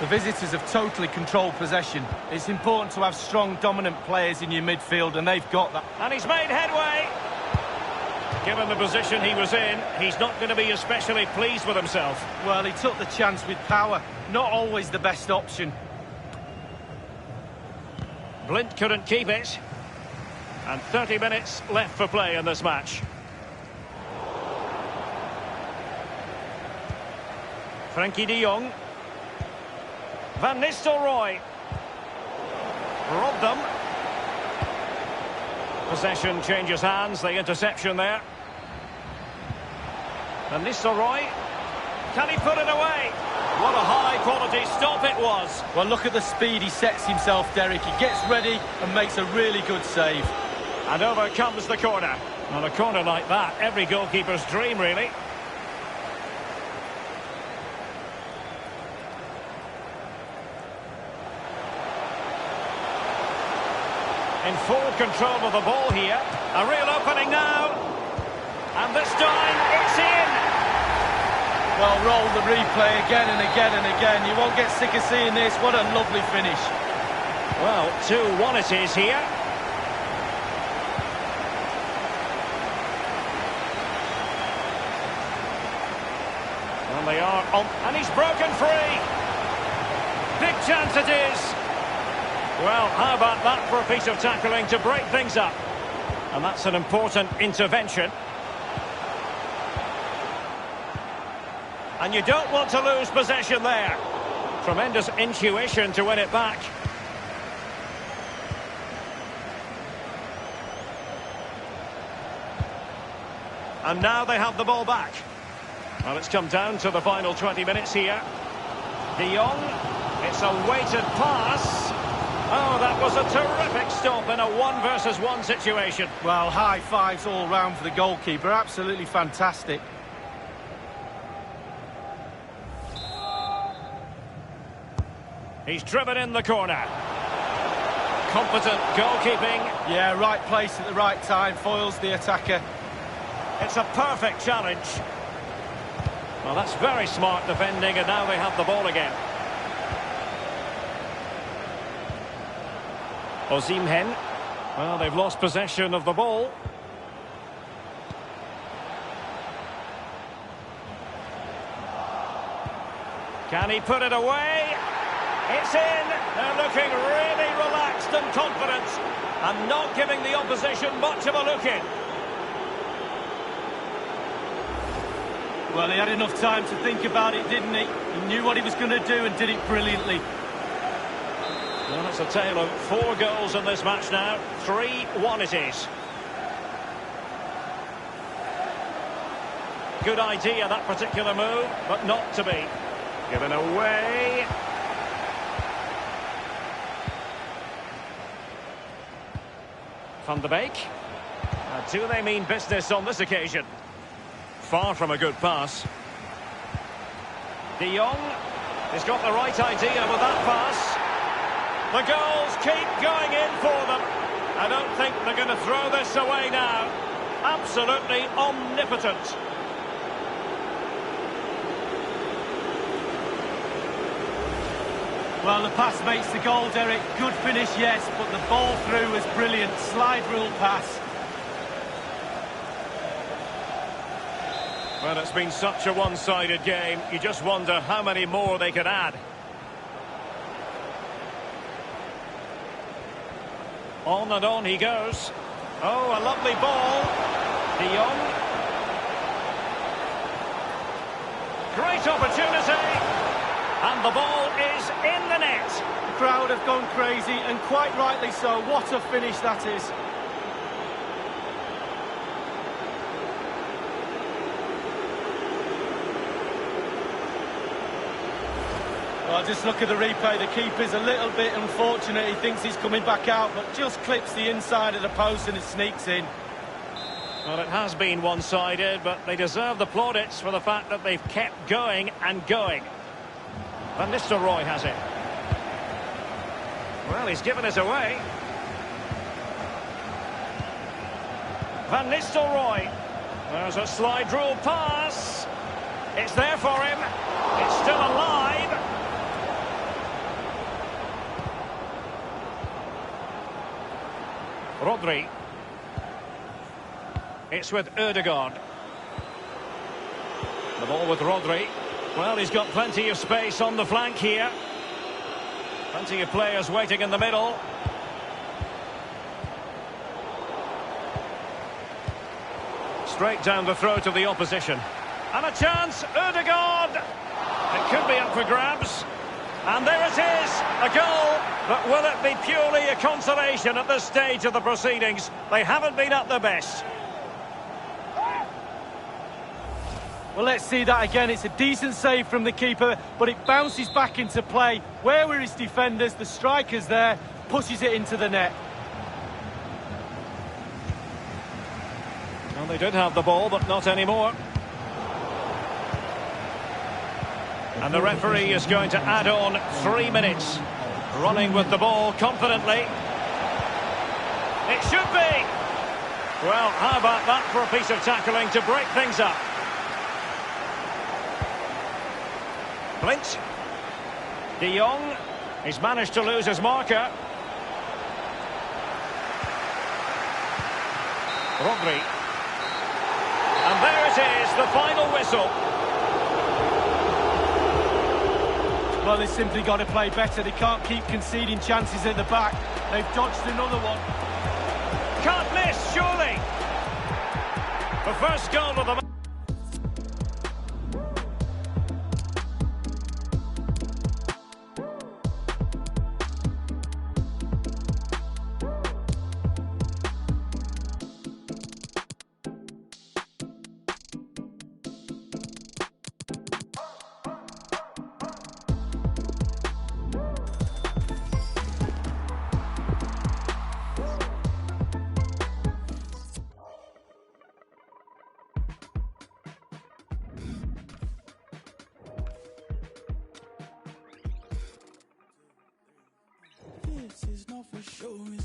The visitors have totally controlled possession. It's important to have strong, dominant players in your midfield, and they've got that. And he's made headway. Given the position he was in, he's not going to be especially pleased with himself. Well, he took the chance with power. Not always the best option. Blind couldn't keep it. And 30 minutes left for play in this match. Frankie de Jong. Van Nistelrooy. Robbed them. Possession changes hands, the interception there. Van Nistelrooy. Can he put it away? What a high-quality stop it was. Well, look at the speed he sets himself, Derek. He gets ready and makes a really good save. And over comes the corner. On a corner like that, every goalkeeper's dream, really. In full control of the ball here. A real opening now. And this time, it's in. Well, roll the replay again and again and again. You won't get sick of seeing this. What a lovely finish. Well, 2-1 it is here. And they are on. And he's broken free. Big chance it is. Well, how about that for a piece of tackling to break things up? And that's an important intervention. And you don't want to lose possession there. Tremendous intuition to win it back. And now they have the ball back. Well, it's come down to the final 20 minutes here. De Jong, it's a weighted pass. Oh, that was a terrific stop in a 1-versus-1 situation. Well, high fives all round for the goalkeeper. Absolutely fantastic. He's driven in the corner. Competent goalkeeping. Yeah, right place at the right time. Foils the attacker. It's a perfect challenge. Well, that's very smart defending, and now they have the ball again. Osimhen. Well, they've lost possession of the ball. Can he put it away? It's in. They're looking really relaxed and confident, and not giving the opposition much of a look in. Well, he had enough time to think about it, didn't he? He knew what he was going to do and did it brilliantly. Well, it's a tale of 4 goals in this match now. 3-1 it is. Good idea, that particular move, but not to be. Given away. Van de Beek. Now, do they mean business on this occasion? Far from a good pass. De Jong has got the right idea with that pass. The goals keep going in for them. I don't think they're going to throw this away now. Absolutely omnipotent. Well, the pass makes the goal, Derek. Good finish, yes, but the ball through was brilliant. Slide rule pass. Well, it's been such a one-sided game. You just wonder how many more they could add. On and on he goes. Oh, a lovely ball. De Jong. Great opportunity. And the ball is in the net. The crowd have gone crazy, and quite rightly so. What a finish that is. Well, just look at the replay. The keeper's a little bit unfortunate. He thinks he's coming back out, but just clips the inside of the post and it sneaks in. Well, it has been one-sided, but they deserve the plaudits for the fact that they've kept going and going. Van Nistelrooy has it. Well, he's given it away. Van Nistelrooy. There's a slide rule pass. It's there for him. It's still alive. Rodri. It's with Ødegaard. The ball with Rodri. Well, he's got plenty of space on the flank here. Plenty of players waiting in the middle. Straight down the throat of the opposition. And a chance, Ødegaard! It could be up for grabs. And there it is, a goal. But will it be purely a consolation at this stage of the proceedings? They haven't been at their best. Well, let's see that again. It's a decent save from the keeper, but it bounces back into play. Where were his defenders? The striker's there, pushes it into the net. Well, they did have the ball, but not anymore. And the referee is going to add on 3 minutes. Running with the ball confidently. It should be. Well, how about that for a piece of tackling to break things up? Blint. De Jong. He's managed to lose his marker. Rodri. And there it is, the final whistle. Well, they've simply got to play better. They can't keep conceding chances at the back. They've dodged another one. Can't miss, surely. The first goal of the match.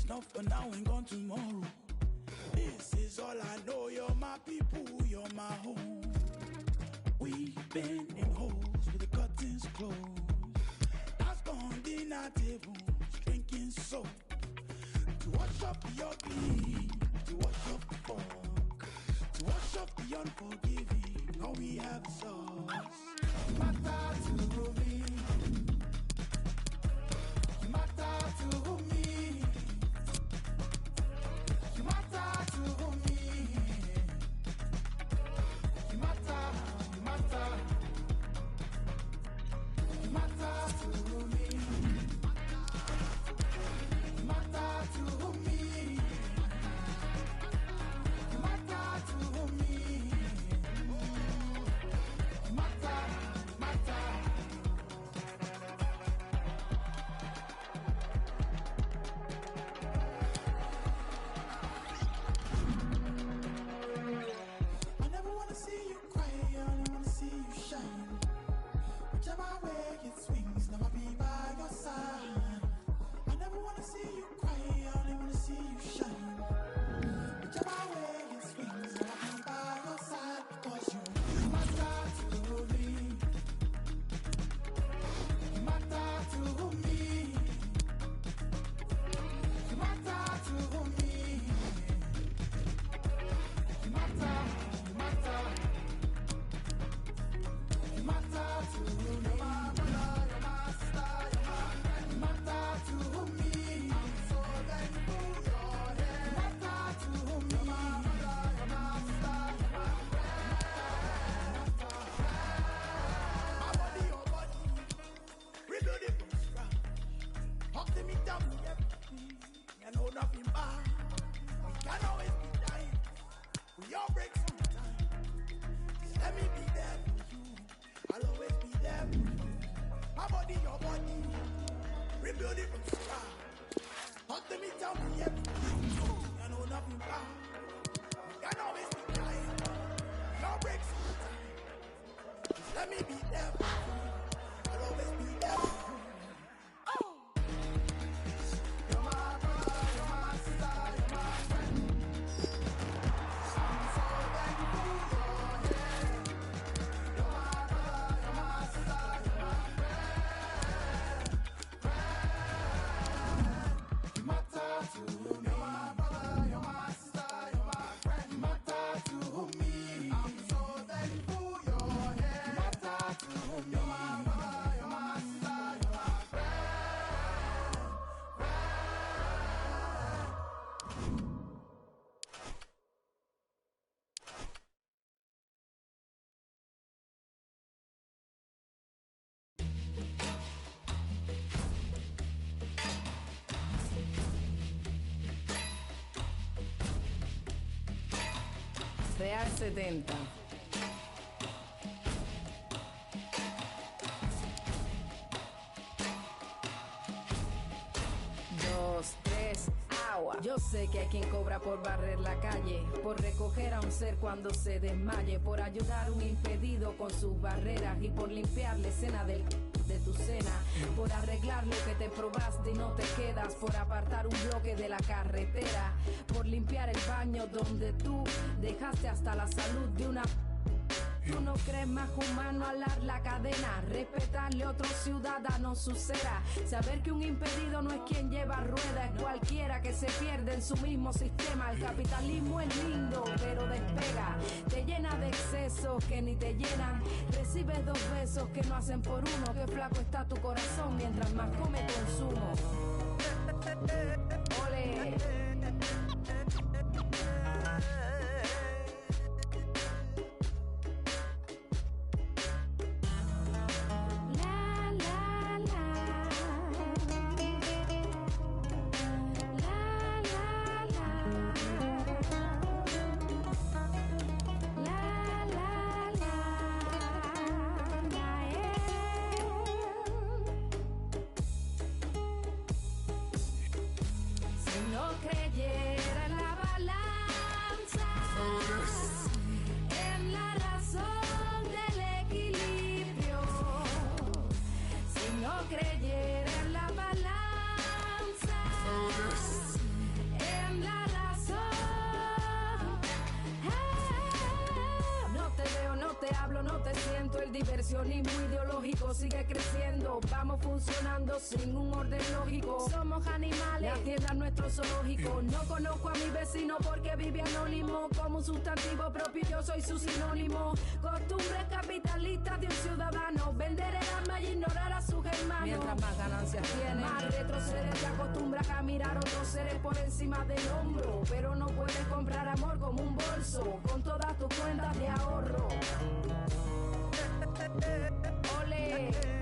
not for now and gone tomorrow. This is all I know. You're my people, you're my home. We've been in holes with the curtains closed. That's gone dinner table, drinking soap. To wash up the ugly, to wash up the fog, to wash up the unforgiving. All we have is us. You matter to me. You matter to me. You matter to me. You matter, you matter. You matter to me. You matter to me. You matter to me. You matter, matter. I never wanna see you cry, I only wanna see you shine. Whichever way it swings, never be by your side. I never wanna see you cry, I only wanna see you shine. Whichever way it swings, never be by your side. Because you matter to me. You matter to me. You matter to me. You matter, you matter. You matter to me. You're my brother, you're my star, you're my friend. You matter to me. I'm so thankful you're here. You matter to me. You're my brother, you're my star, you're my friend. My body, your body. Rebuild it from scratch. Talk to me, tell me everything. You know nothing bad. We can always be dying. We all break sometimes. Just let me be there for you. I'll always be there for you. My body, your body. Rebuild it from scratch. Talk to me, tell me everything. You know nothing bad. We can always be dying. We all break sometimes. Just let me be there for you. I'll always be there for you. Oh! You're my brother, you're my sister, you're my friend. I'm so thankful you're here. You're my brother, you're my sister, you're my friend. You matter to me. You're my brother, you're my sister, you're my friend. You matter to me. I'm so thankful you're here. You matter to me. You're my brother, you're my sister, you're my friend. Real 70. Dos, tres, agua. Yo sé que hay quien cobra por barrer la calle, por recoger a un ser cuando se desmaye, por ayudar a un impedido con sus barreras y por limpiar la escena de tu cena, por arreglar lo que te probaste y no te quedas, por apartar un bloque de la carretera, por limpiar el baño donde tú dejaste hasta la salud de una... ¿Tú no crees más humano alar la cadena? Respetarle a otro ciudadano su cera. Saber que un impedido no es quien lleva ruedas, es cualquiera que se pierde en su mismo sistema. El capitalismo es lindo, pero despega. Te llena de excesos que ni te llenan. Recibes 2 besos que no hacen por uno. Qué flaco está tu corazón mientras más come consumo. Ole. mundo, vamos funcionando sin un orden lógico. Somos animales, la tierra es nuestro zoológico. No conozco a mi vecino porque vive anónimo. Como un sustantivo propio yo soy su sinónimo. Costumbres capitalistas de un ciudadano, vender el alma y ignorar a sus hermanos. Mientras más ganancias tiene, más retrocede. Te acostumbras a mirar otros seres por encima del hombro, pero no puedes comprar amor como un bolso, con todas tus cuentas de ahorro. Ole.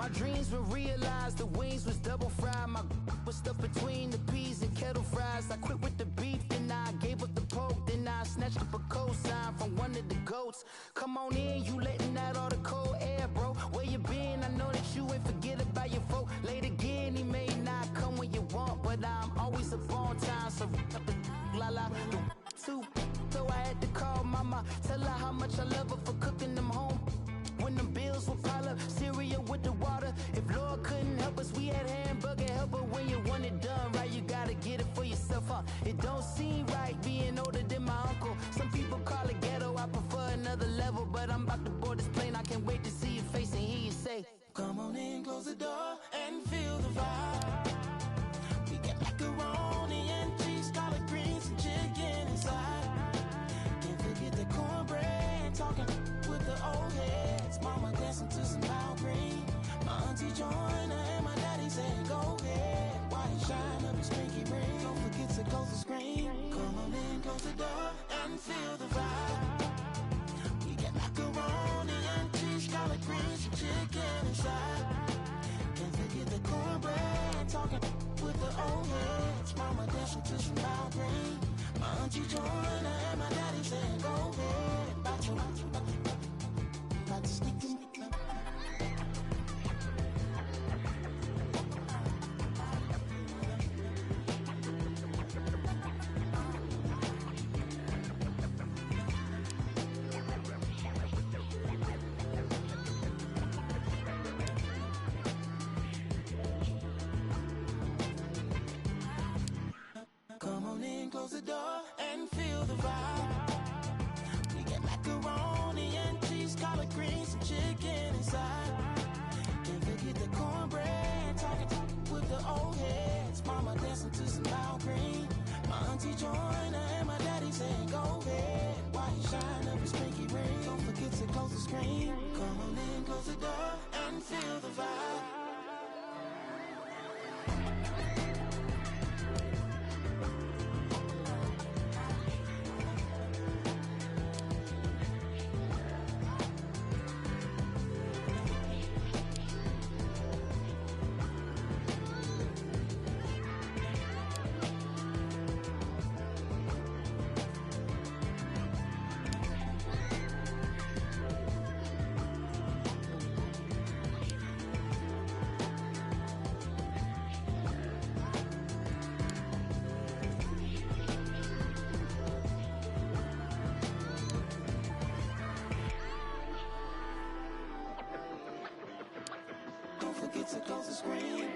My dreams were realized, the wings was double fried. My was stuck between the peas and kettle fries. I quit with the beef, then I gave up the pork. Then I snatched up a cosign from one of the goats. Come on in, you letting out all the cold air, bro. Where you been? I know that you ain't forget about your folk. Late again, he may not come when you want, but I'm always up on time. So up the la la, the soup. So I had to call mama, tell her how much I love her for cooking them home. When them bills will pile up, cereal with the water. If Lord couldn't help us, we had hamburger helper. When you want it done right, you gotta get it for yourself, huh? It don't seem right being older than my uncle. Some people call it ghetto, I prefer another level. But I'm about to board this plane, I can't wait to see your face and hear you say, come on in, close the door and feel the vibe. We get macaroni and cheese, collard greens and chicken inside. Can't forget the cornbread, talking with the old heads. Mama dancing to some loud green. My auntie joined her and my daddy said, go ahead. Why you shine up his pinky ring? Don't forget to close the screen. Come on in, close the door and feel the vibe. We get macaroni and cheese, collard greens and chicken inside. Can't forget the cornbread, talking with the old heads. Mama dancing to some loud green. My auntie joined her and my daddy said, go ahead. About to sneak this. Come on in, close the door and feel the vibe. We get macaroni and cheese, collard greens and chicken inside. Can't forget the cornbread, talking with the old heads. Mama dancing to some loud green. My auntie joined her and my daddy said, go ahead. Why you shine up his pinky ring? Don't forget to close the screen. Come on in, close the door and feel the vibe. Don't forget to close the screen.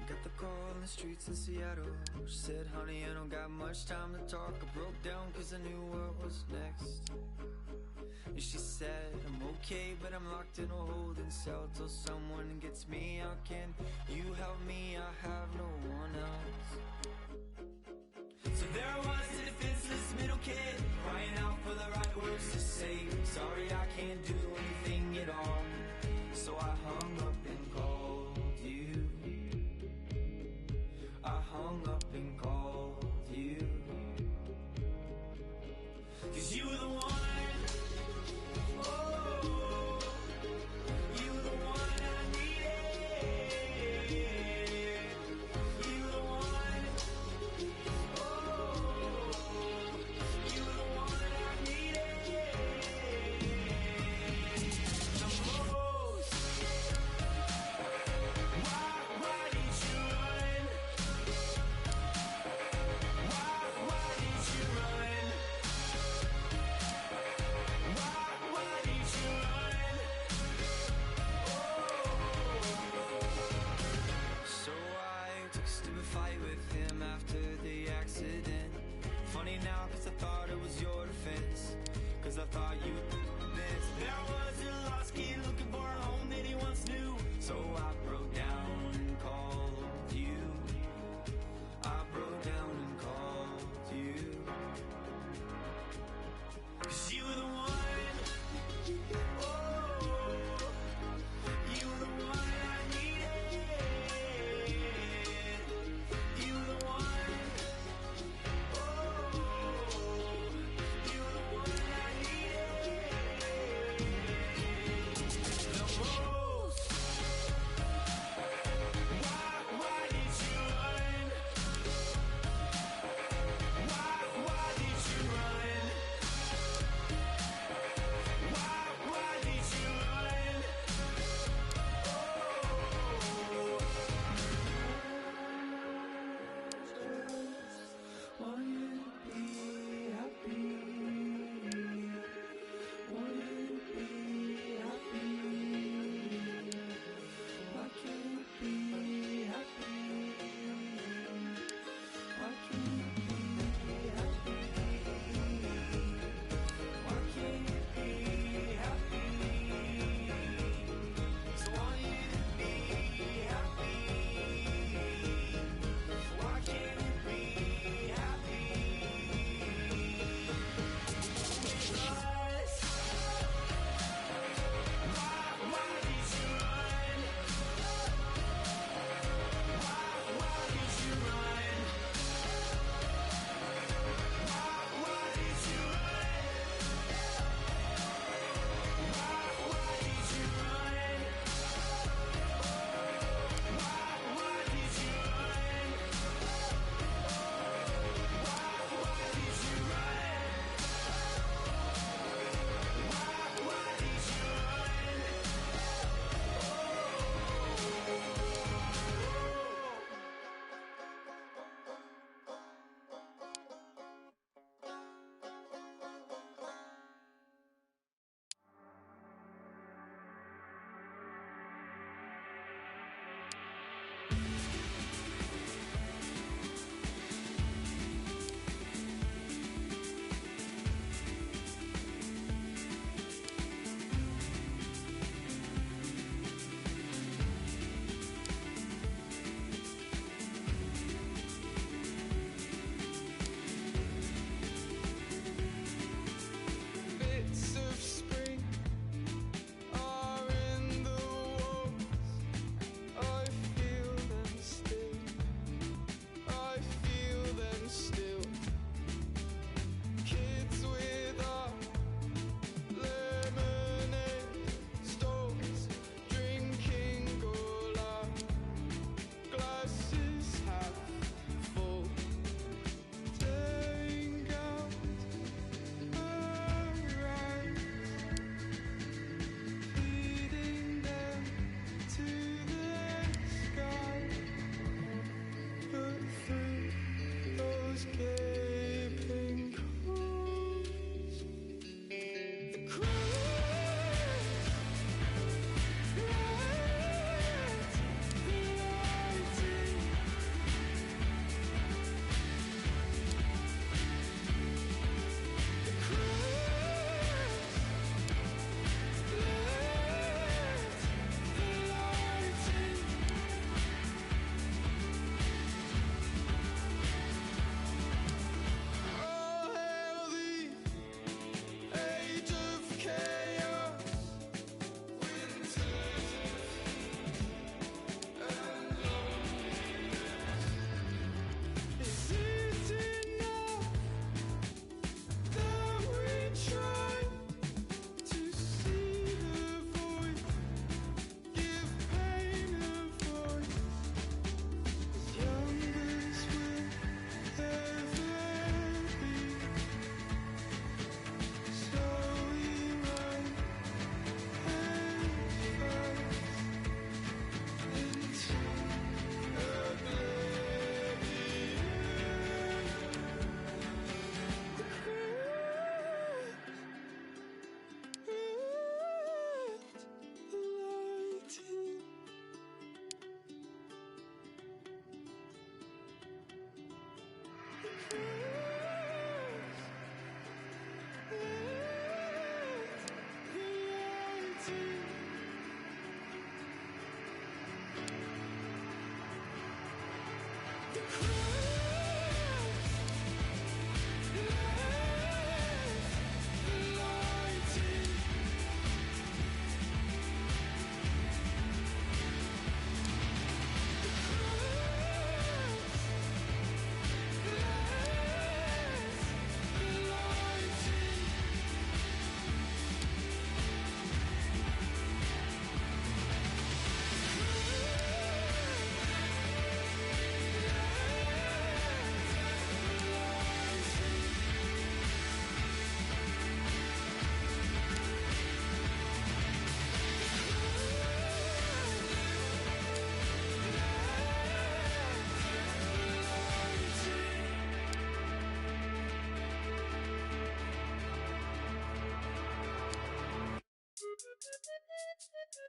Got the call in the streets in Seattle. She said, honey, I don't got much time to talk. I broke down cause I knew what was next. And she said, I'm okay, but I'm locked in a holding cell till someone gets me out. Can you help me? I have no one else. So there I was, a defenseless middle kid, crying out for the right words to say. Sorry, I can't do anything at all. So I hung up and called you. I hung up and called you. 'Cause you were the one. Oh, you were the one I needed. You were the one.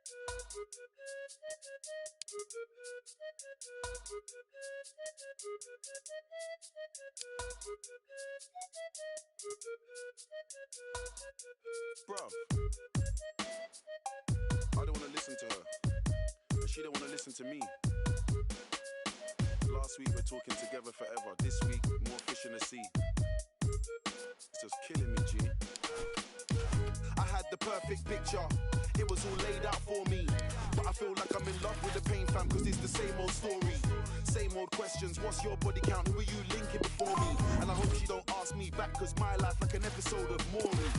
Bruv, I don't want to listen to her, but she don't want to listen to me. Last week we're talking together forever. This week, more fish in the sea. It's just killing me, G. I had the perfect picture. It was all laid out for me. But I feel like I'm in love with the pain, fam, cause it's the same old story. Same old questions. What's your body count? Who are you linking before me? And I hope she don't ask me back, cause my life like an episode of Maury.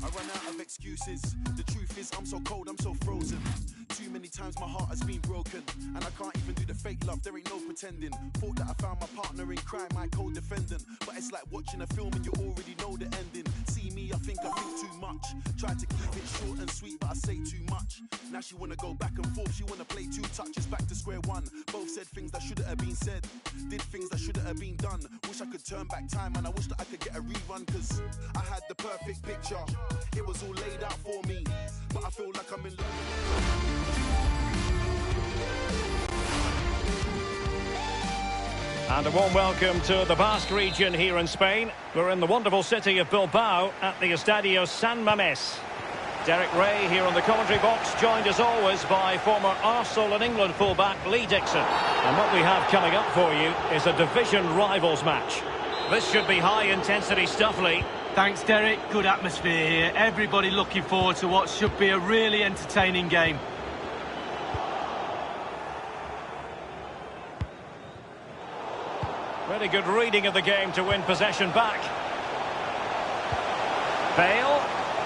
I run out of excuses. The truth is I'm so cold, I'm so frozen. Too many times my heart has been broken, and I can't even do the fake love, there ain't no pretending. Thought that I found my partner in crime, my co-defendant, but it's like watching a film and you already know the ending. See me, I think too much. Try to keep it short and sweet, but I say too much. Now she wanna go back and forth, she wanna play two touches, back to square one. Both said things that shouldn't have been said, did things that shouldn't have been done. Wish I could turn back time, and I wish that I could get a rerun, cause I had the perfect picture. It was all laid out for me, but I feel like I'm in love. And a warm welcome to the Basque region here in Spain. We're in the wonderful city of Bilbao at the Estadio San Mamés. Derek Ray here on the commentary box, joined as always by former Arsenal and England fullback Lee Dixon. And what we have coming up for you is a division rivals match. This should be high-intensity stuff, Lee. Thanks, Derek. Good atmosphere here. Everybody looking forward to what should be a really entertaining game. Really good reading of the game to win possession back. Bale.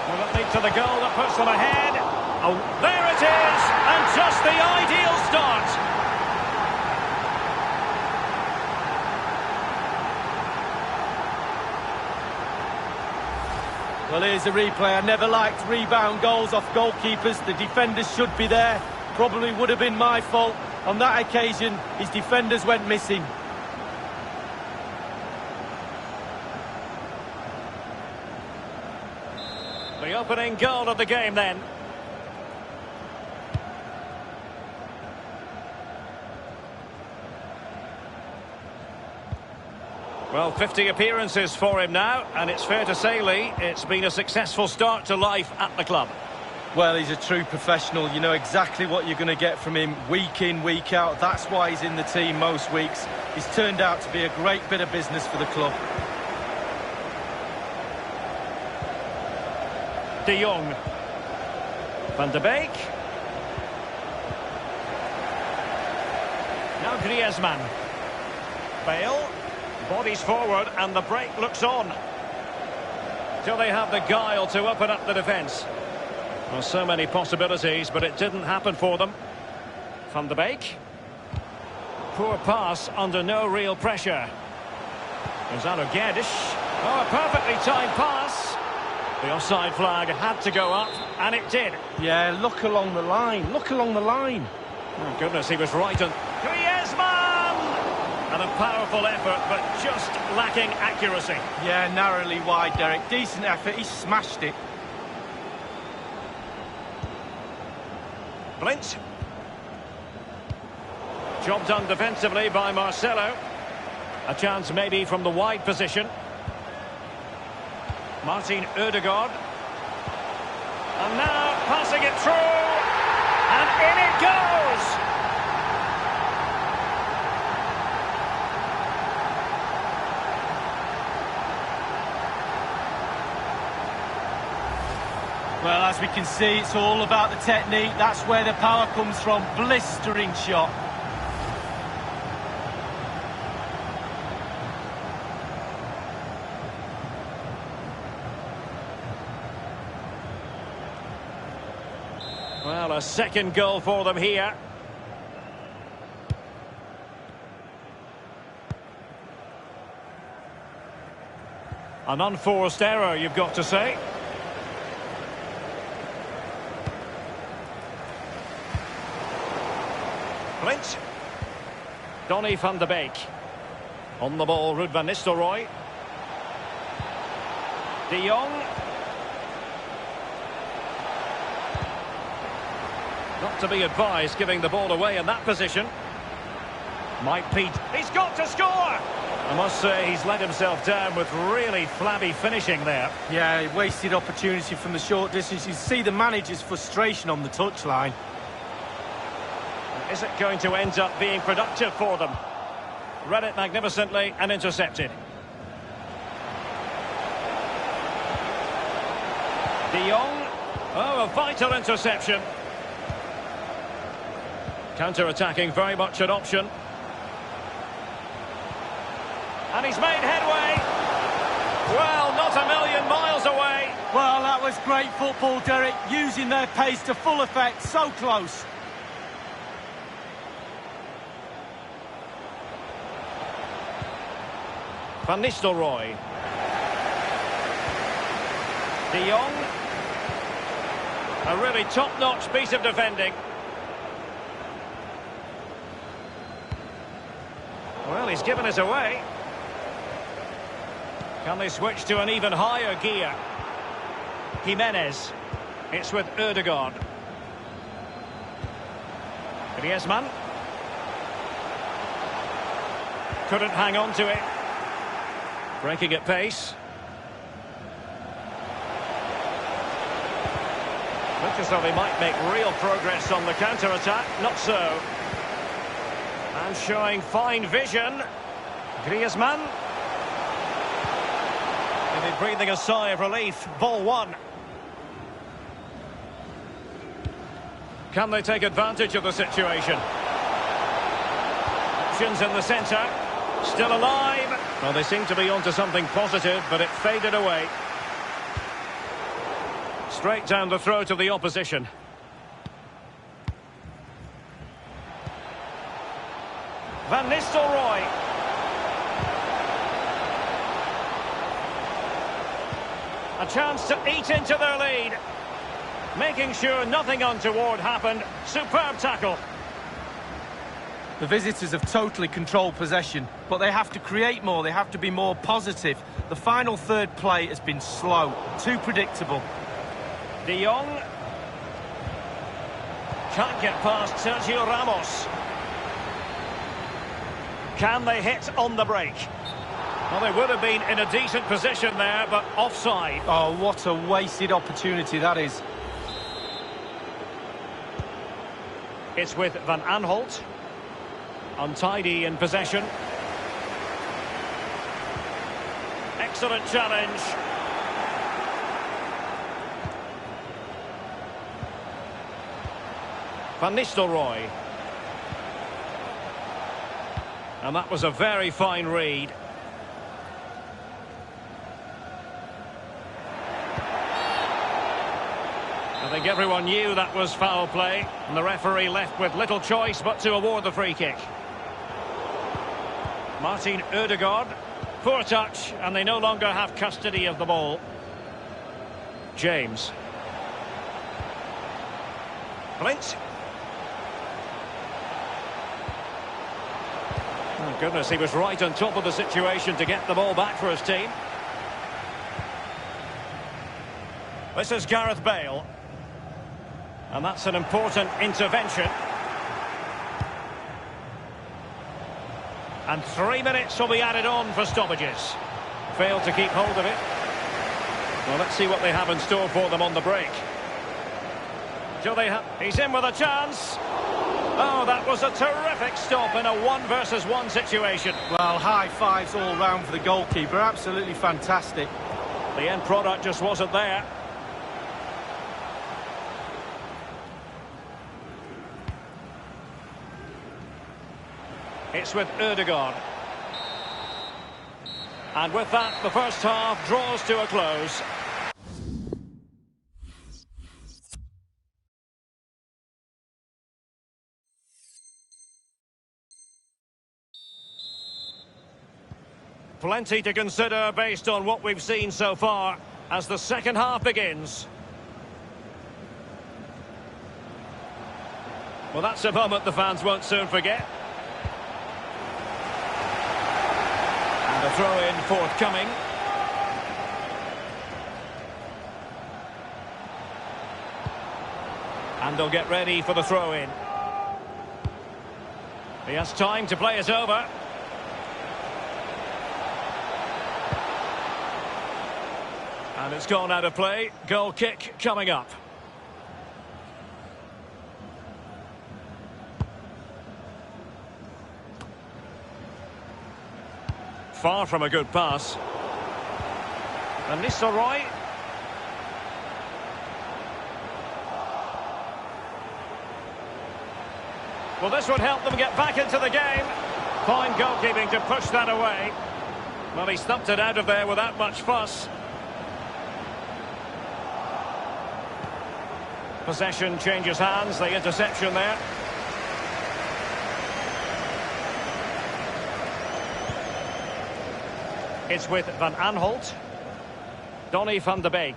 Will it lead to the goal that puts them ahead? Oh, there it is! And just the ideal start. Well, here's a replay. I never liked rebound goals off goalkeepers. The defenders should be there. Probably would have been my fault. On that occasion, his defenders went missing. The opening goal of the game then. Well, 50 appearances for him now, and it's fair to say, Lee, it's been a successful start to life at the club. Well, he's a true professional. You know exactly what you're going to get from him week in, week out. That's why he's in the team most weeks. He's turned out to be a great bit of business for the club. De Jong. Van de Beek. Now Griezmann. Bale. Bodies forward and the break looks on. Do they have the guile to open up the defence? Well, so many possibilities, but it didn't happen for them. Van de Beek. Poor pass under no real pressure. Gonzalo Guedes. Oh, a perfectly timed pass. The offside flag had to go up, and it did. Yeah, look along the line. Look along the line. Oh, goodness, he was right on. Griezmann! And a powerful effort, but just lacking accuracy. Yeah, narrowly wide, Derek. Decent effort. He smashed it. Blint. Job done defensively by Marcelo. A chance maybe from the wide position. Martin Ødegaard. And now passing it through. And in it goes! Well, as we can see, it's all about the technique. That's where the power comes from. Blistering shot. Well, a second goal for them here. An unforced error, you've got to say. Blint. Donny van de Beek. On the ball, Ruud van Nistelrooy. De Jong. Not to be advised giving the ball away in that position. Mike Pete, he's got to score! I must say he's let himself down with really flabby finishing there. Yeah, wasted opportunity from the short distance. You see the manager's frustration on the touchline. Is it going to end up being productive for them? Read it magnificently and intercepted. De Jong. Oh, a vital interception. Counter-attacking, very much an option. And he's made headway. Well, not a million miles away. Well, that was great football, Derek. Using their pace to full effect. So close. Van Nistelrooy. De Jong. A really top-notch piece of defending. Well, he's given us away. Can they switch to an even higher gear? Jimenez. It's with Ødegaard. Griezmann. Couldn't hang on to it. Breaking at pace. Looks as though they might make real progress on the counter-attack. Not so. And showing fine vision. Griezmann. Maybe breathing a sigh of relief. Ball one. Can they take advantage of the situation? Options in the centre. Still alive. Well, they seem to be onto something positive, but it faded away. Straight down the throat of the opposition. Van Nistelrooy. A chance to eat into their lead. Making sure nothing untoward happened. Superb tackle. The visitors have totally controlled possession, but they have to create more, they have to be more positive. The final third play has been slow, too predictable. De Jong. Can't get past Sergio Ramos. Can they hit on the break? Well, they would have been in a decent position there, but offside. Oh, what a wasted opportunity that is. It's with Van Aanholt. Untidy in possession. Excellent challenge. Van Nistelrooy. And that was a very fine read. I think everyone knew that was foul play, and the referee left with little choice but to award the free kick. Martin Ødegaard. Poor touch, and they no longer have custody of the ball. James. Flint. Oh, goodness, he was right on top of the situation to get the ball back for his team. This is Gareth Bale. And that's an important intervention. And 3 minutes will be added on for stoppages. Failed to keep hold of it. Well, let's see what they have in store for them on the break. He's in with a chance. Oh, that was a terrific stop in a 1-versus-1 situation. Well, high fives all round for the goalkeeper. Absolutely fantastic. The end product just wasn't there. It's with Ødegaard. And with that, the first half draws to a close. Plenty to consider based on what we've seen so far as the second half begins. Well, that's a moment the fans won't soon forget. And a throw-in forthcoming. And they'll get ready for the throw-in. He has time to play it over. And it's gone out of play. Goal kick coming up. Far from a good pass. And Nistelrooy. Well, this would help them get back into the game. Fine goalkeeping to push that away. Well, he stumped it out of there without much fuss. Possession changes hands, the interception there. It's with Van Aanholt. Donny van de Beek.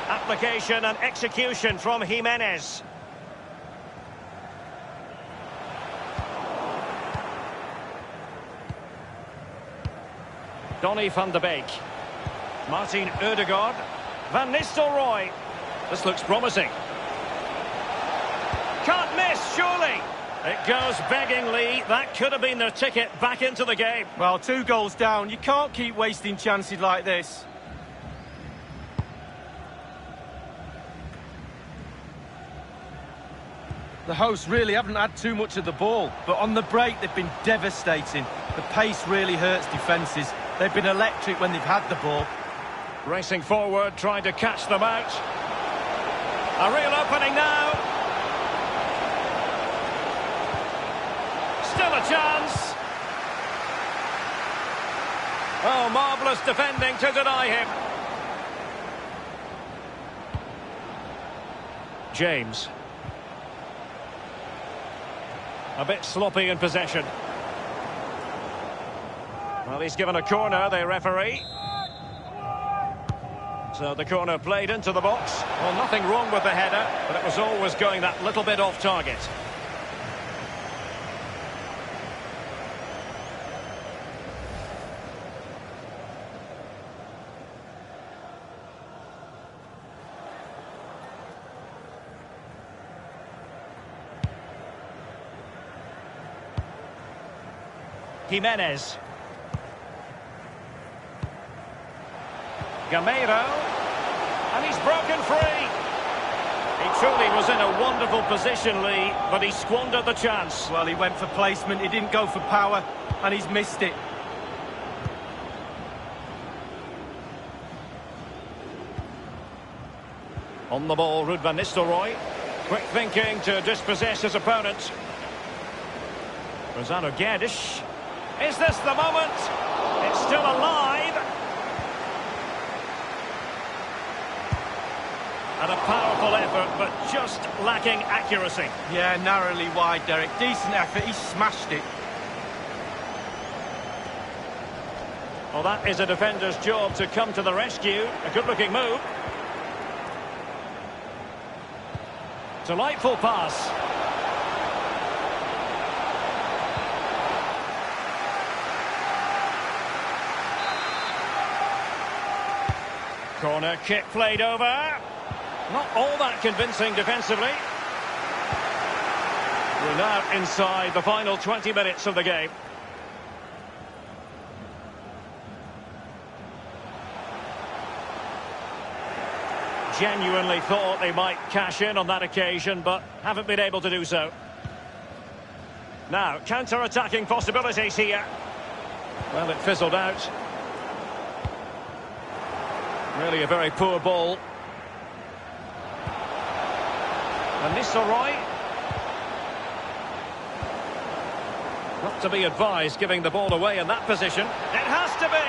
Application and execution from Jimenez. Donny van de Beek. Martin Ødegaard. Van Nistelrooy. This looks promising. Can't miss, surely. It goes beggingly. That could have been their ticket back into the game. Well, 2 goals down. You can't keep wasting chances like this. The hosts really haven't had too much of the ball, but on the break they've been devastating. The pace really hurts defences. They've been electric when they've had the ball. Racing forward, trying to catch them out. A real opening now. Still a chance. Oh, marvellous defending to deny him. James. A bit sloppy in possession. Well, he's given a corner, the referee. So the corner played into the box. Well, nothing wrong with the header, but it was always going that little bit off target. Jimenez. Gameiro. And he's broken free. He truly was in a wonderful position, Lee, but he squandered the chance. Well, he went for placement, he didn't go for power, and he's missed it. On the ball, Ruud van Nistelrooy. Quick thinking to dispossess his opponent. Rosano Guedes. Is this the moment? It's still alive. And a powerful effort, but just lacking accuracy. Yeah, narrowly wide, Derek. Decent effort, he smashed it. Well, that is a defender's job to come to the rescue. A good-looking move. Delightful pass. Corner kick played over. Not all that convincing defensively. We're now inside the final 20 minutes of the game. Genuinely thought they might cash in on that occasion, but haven't been able to do so. Now, counter-attacking possibilities here. Well, it fizzled out. Really a very poor ball. And Nistelrooy. Not to be advised giving the ball away in that position. It has to be.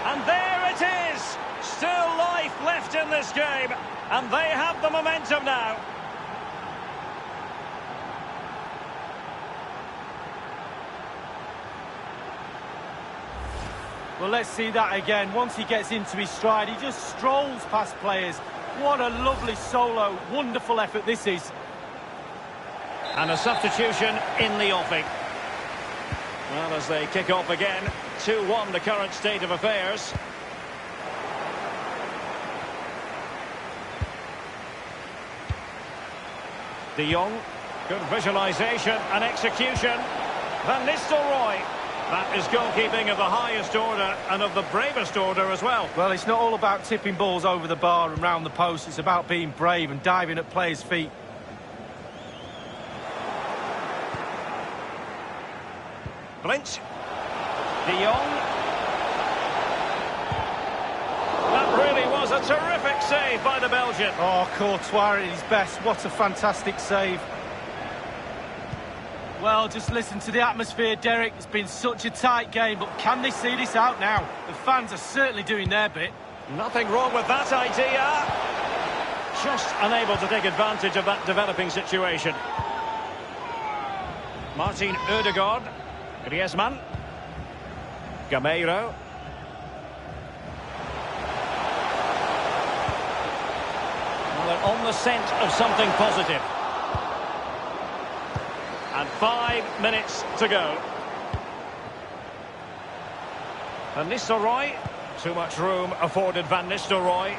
And there it is. Still life left in this game. And they have the momentum now. Well, let's see that again. Once he gets into his stride, he just strolls past players. What a lovely solo. Wonderful effort this is. And a substitution in the offing. Well, as they kick off again, 2-1 the current state of affairs. De Jong. Good visualisation and execution. Van Nistelrooy. That is goalkeeping of the highest order and of the bravest order as well. Well, it's not all about tipping balls over the bar and round the post. It's about being brave and diving at players' feet. Blint. De Jong. That really was a terrific save by the Belgian. Oh, Courtois at his best. What a fantastic save. Well, just listen to the atmosphere, Derek. It's been such a tight game, but can they see this out now? The fans are certainly doing their bit. Nothing wrong with that idea. Just unable to take advantage of that developing situation. Martin Ødegaard. Griezmann. Gameiro. Well, they're on the scent of something positive. And 5 minutes to go. Van Nistelrooy. Too much room afforded Van Nistelrooy.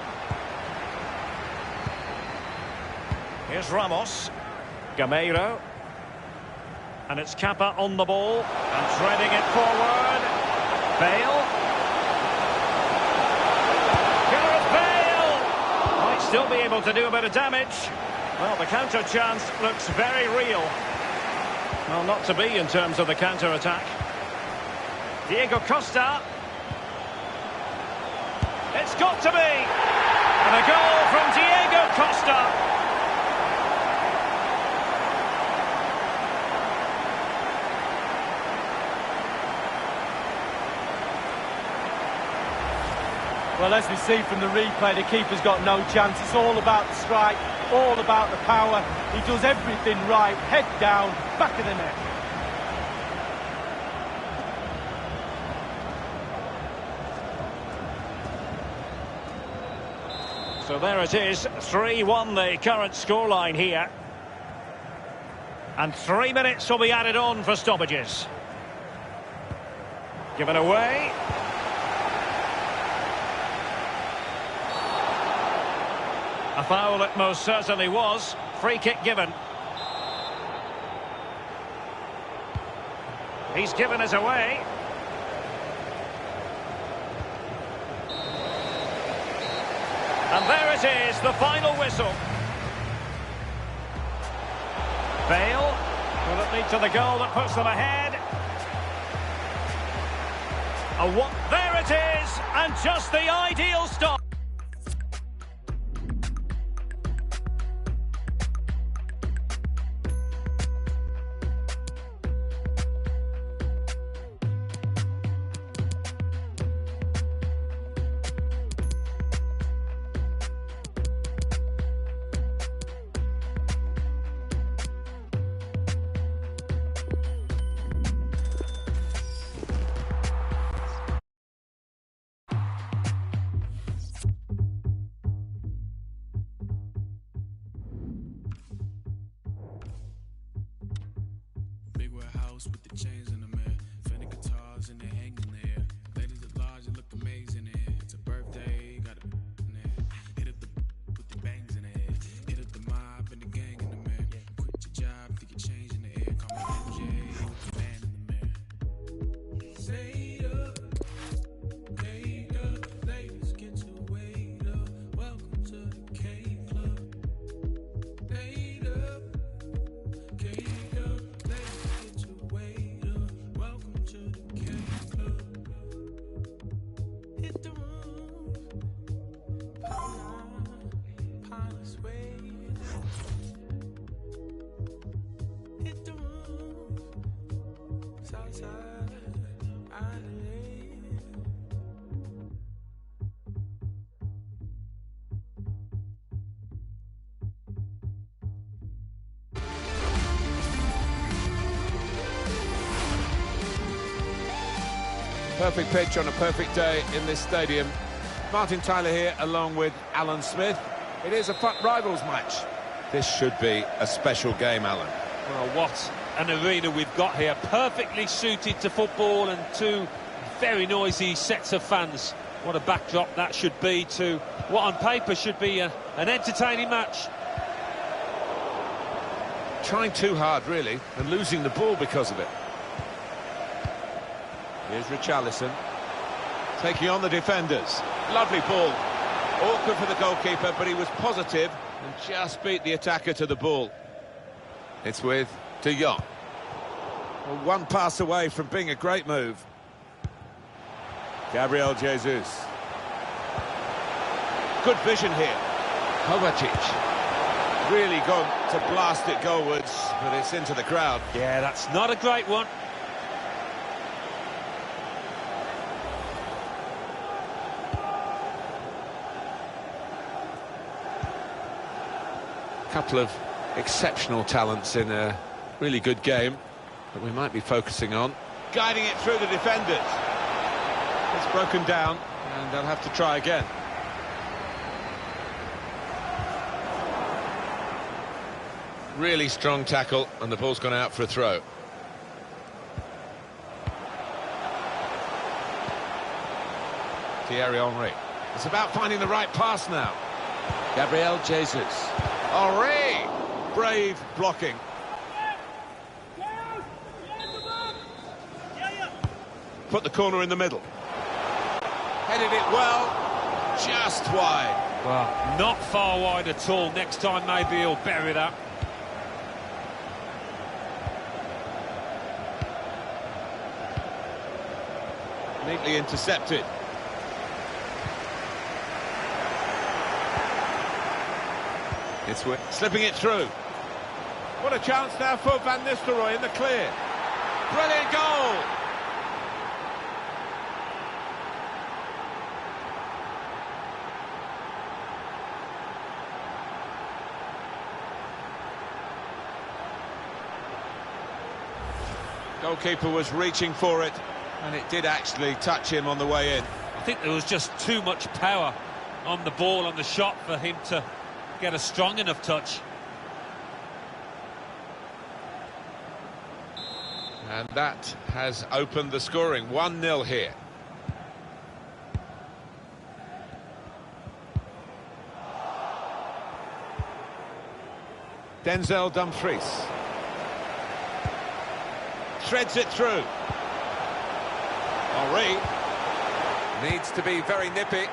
Here's Ramos. Gameiro. And it's Kappa on the ball. And threading it forward. Bale. Gareth Bale! Might still be able to do a bit of damage. Well, the counter chance looks very real. Well, not to be in terms of the counter-attack. Diego Costa. It's got to be! And a goal from Diego Costa. Well, as we see from the replay, the keeper's got no chance. It's all about the strike, all about the power. He does everything right, head down, back of the net. So there it is, 3-1 the current scoreline here. And 3 minutes will be added on for stoppages. Given away. A foul it most certainly was. Free kick given. He's given us away. And there it is, the final whistle. Bale. Will it lead to the goal that puts them ahead? There it is, and just the ideal stop. With the chains in the mirror, Fender guitars and they're hanging there. Ladies at large and look amazing here. It's a birthday, got a in there. Hit up the with the bangs in the head. Hit up the mob and the gang in the mirror. Quit your job, think you're changing the air. Call me MJ with the fan in the mirror. Say up, wake up, ladies get your weight up. Welcome to the K Club. Wait up, K Club, ladies get your weight up. Welcome to the K Club. Hit the roof, pilot's way. Hit the roof, Southside Island. Perfect pitch on a perfect day in this stadium. Martin Tyler here along with Alan Smith. It is a rivals match. This should be a special game, Alan. Well, what an arena we've got here. Perfectly suited to football and two very noisy sets of fans. What a backdrop that should be to what on paper should be an entertaining match. trying too hard, really, and losing the ball because of it. Here's Richarlison, taking on the defenders. Lovely ball. Awkward for the goalkeeper, but he was positive and just beat the attacker to the ball. It's with De Jong. Well, one pass away from being a great move. Gabriel Jesus. Good vision here. Kovacic. Really gone to blast it goalwards, but it's into the crowd. Yeah, that's not a great one. Couple of exceptional talents in a really good game that we might be focusing on. Guiding it through the defenders. It's broken down and they'll have to try again. Really strong tackle and the ball's gone out for a throw. Thierry Henry. It's about finding the right pass now. Gabriel Jesus. Henry! Brave blocking. Put the corner in the middle. Headed it well, just wide. Well, not far wide at all. Next time maybe he'll bury that. Neatly intercepted. It's slipping it through. What a chance now for Van Nistelrooy in the clear. Brilliant goal! Goalkeeper was reaching for it, and it did actually touch him on the way in. I think there was just too much power on the ball, on the shot, for him to get a strong enough touch. And that has opened the scoring. 1-0 here. Denzel Dumfries. Threads it through. Henry needs to be very nippy.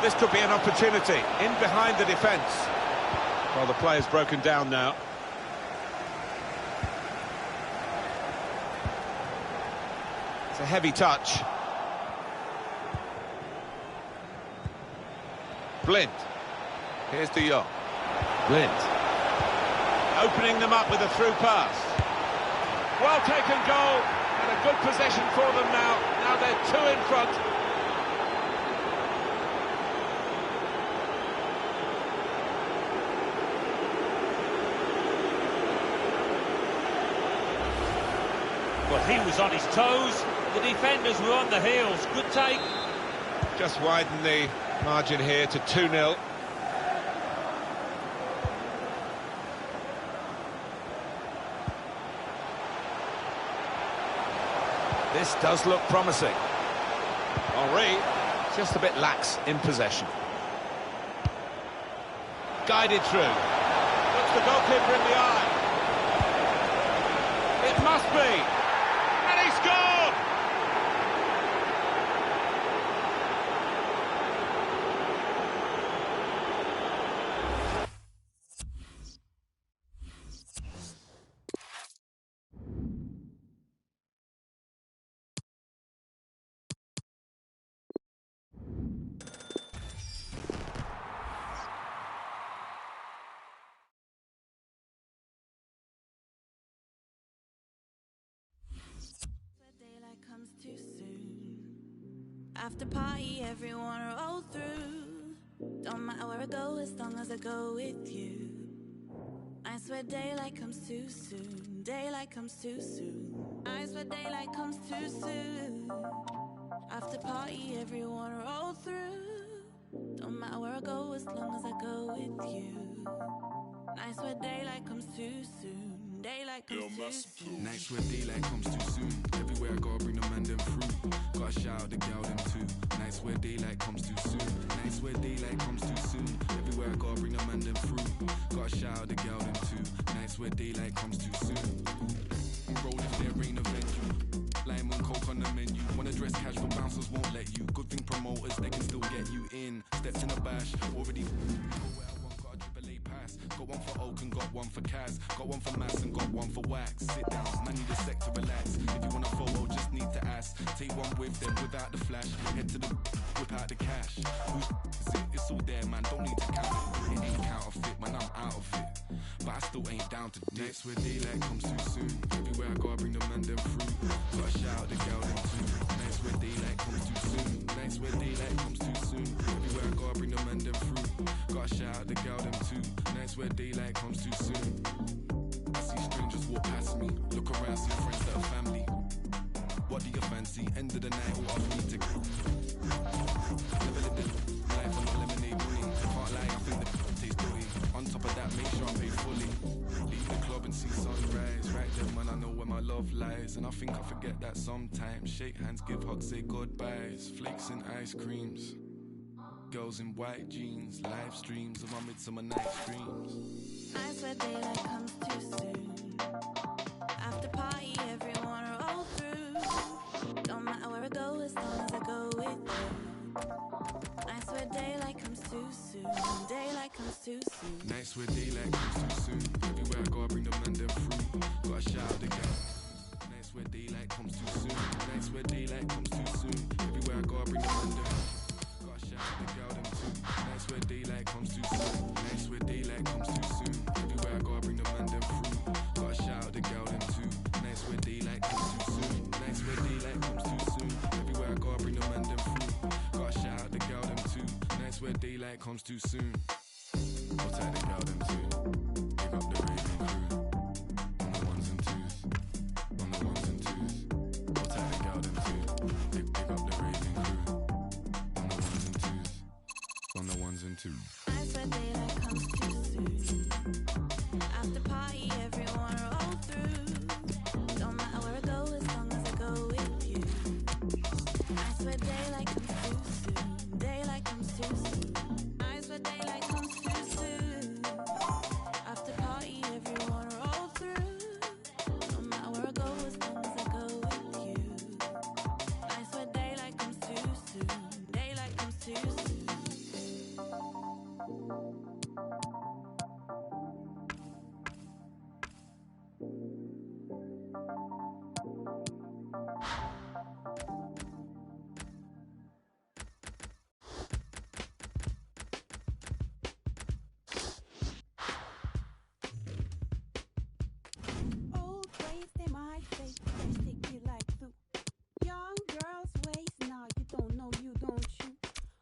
This could be an opportunity in behind the defence. Well, the player's broken down now. It's a heavy touch. Blind. Here's De Jong. Blind. Opening them up with a through pass. Well taken goal, and a good possession for them now. Now they're two in front. Well, he was on his toes, the defenders were on the heels. Good take. Just widen the margin here to 2-0. This does look promising. Henry, just a bit lax in possession. Guided through. Looks the goalkeeper in the eye. It must be. And he scored! Too soon. After party, everyone roll through. Don't matter where I go as long as I go with you. I swear daylight comes too soon. Daylight comes too soon. I swear daylight comes too soon. After party, everyone roll through. Don't matter where I go as long as I go with you. I swear daylight comes too soon. Daylight comes too soon. Nights where daylight comes too soon. Everywhere I go, I bring the man them through. Gotta shout out the gal them too. Nights where daylight comes too soon. Nights where daylight comes too soon. Everywhere I go, I bring the man them through. Gotta shout out the gal them too. Nights where daylight comes too soon. Roll if there ain't a venue. Lime and coke on the menu. Wanna dress casual, bouncers won't let you. Good thing promoters, they can still get you in. Steps in a bash, already. Got one for Oak and got one for Kaz. Got one for Mass and got one for Wax. Sit down, man need a sec to relax. If you want a photo, just need to ask. Take one with them without the flash. Head to the whip out the cash. Who's is it? It's all there, man, don't need to count it. It ain't counterfeit, man, I'm out of it. But I still ain't down to dip. Nights where daylight comes too soon. Everywhere I go, I bring the man them through. Gotta shout out the gal them too. Nights where daylight comes too soon. Nights where daylight comes too soon. Everywhere I go, I bring the man them through. Gotta shout out the gal them too. Nights where daylight comes too soon. I see strangers walk past me. Look around, see friends that are family. What do you fancy? End of the night, all I need to never live this life on lemonade money. Can't lie, I think the tastes dirty. On top of that, make sure I'm paid fully. Leave the club and see sunrise. Right there, man, I know where my love lies. And I think I forget that sometimes. Shake hands, give hugs, say goodbyes. Flakes and ice creams. Girls in white jeans, live streams of my midsummer night dreams. Nights where daylight comes too soon. After party, everyone roll through. Don't matter where I go, as long as I go with you. Nights where daylight comes too soon. Daylight comes too soon. Nights where daylight comes too soon. Everywhere I go, I bring the man them through. Gotta shout out the gal. Nights where daylight comes too soon. Nights where daylight comes too soon. Everywhere I go, I bring the man them through. Shout out the gal them too. Nights where daylight comes too soon. Nights where daylight comes too soon. Everywhere I go, I bring the man them through. Gotta shout out the gal them too. Nights where daylight comes too soon. Nights where daylight comes too soon. Everywhere I go, I bring the man them through. Gotta shout out the gal them too. Nights where daylight comes too soon. I'll take the gal them too. Pick up the raving crew. On the ones and twos. On the ones and twos. I'll take the gal them too. Pick up the raving crew. On the ones and twos. Nights where daylight comes too soon. After party, everyone roll through. Don't matter where I go, as long as I go with you. Nights where daylight comes too soon. Daylight comes too soon. Nights where daylight comes too soon. After party, everyone roll through. Don't matter where I go, as long as I go with you. Nights where daylight comes too soon. Daylight comes too soon. Old ways, they might say they stick you like glue. Young girls' ways, now you don't know, you don't you.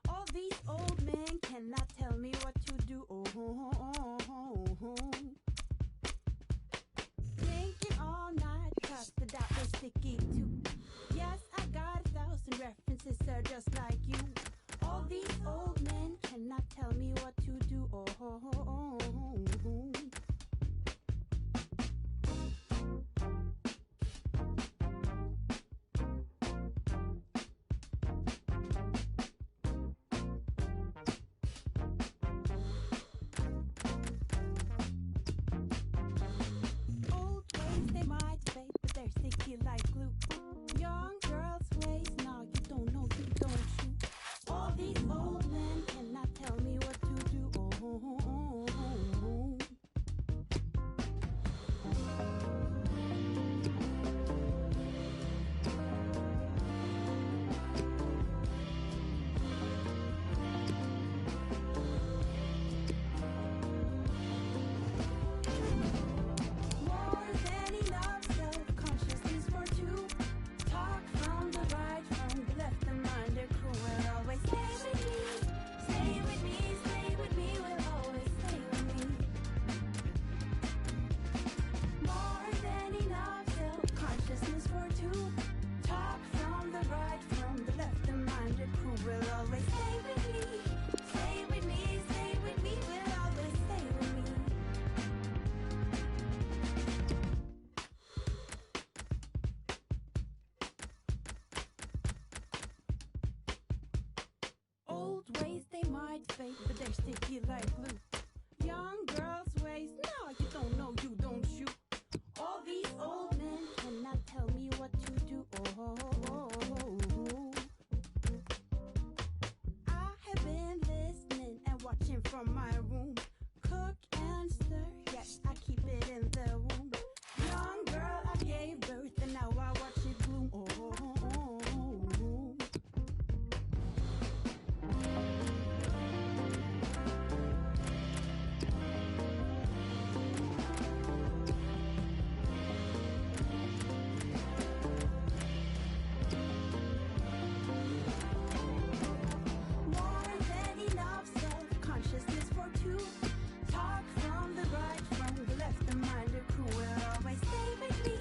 All these old men cannot tell me what to do. Thinking all night, cause the doubt was sticky too. Yes, I got 1,000 references, they're just like you. All these old men cannot tell me what to do. Old ways, they might fade, but they're sticky like glue. Young girls' ways, now you don't know, you don't you. All these old men cannot tell me what to do. sticky like glue. Young girls waist, no, you don't know, you don't you. All these old men cannot tell me what to do. I have been listening and watching from my room. Cook and stir, yes, I keep it in the womb. Young girl, I gave birth and now I watch it bloom. More than enough self-consciousness for two. Talk from the right, from the left, the mind, the crew will always stay with me.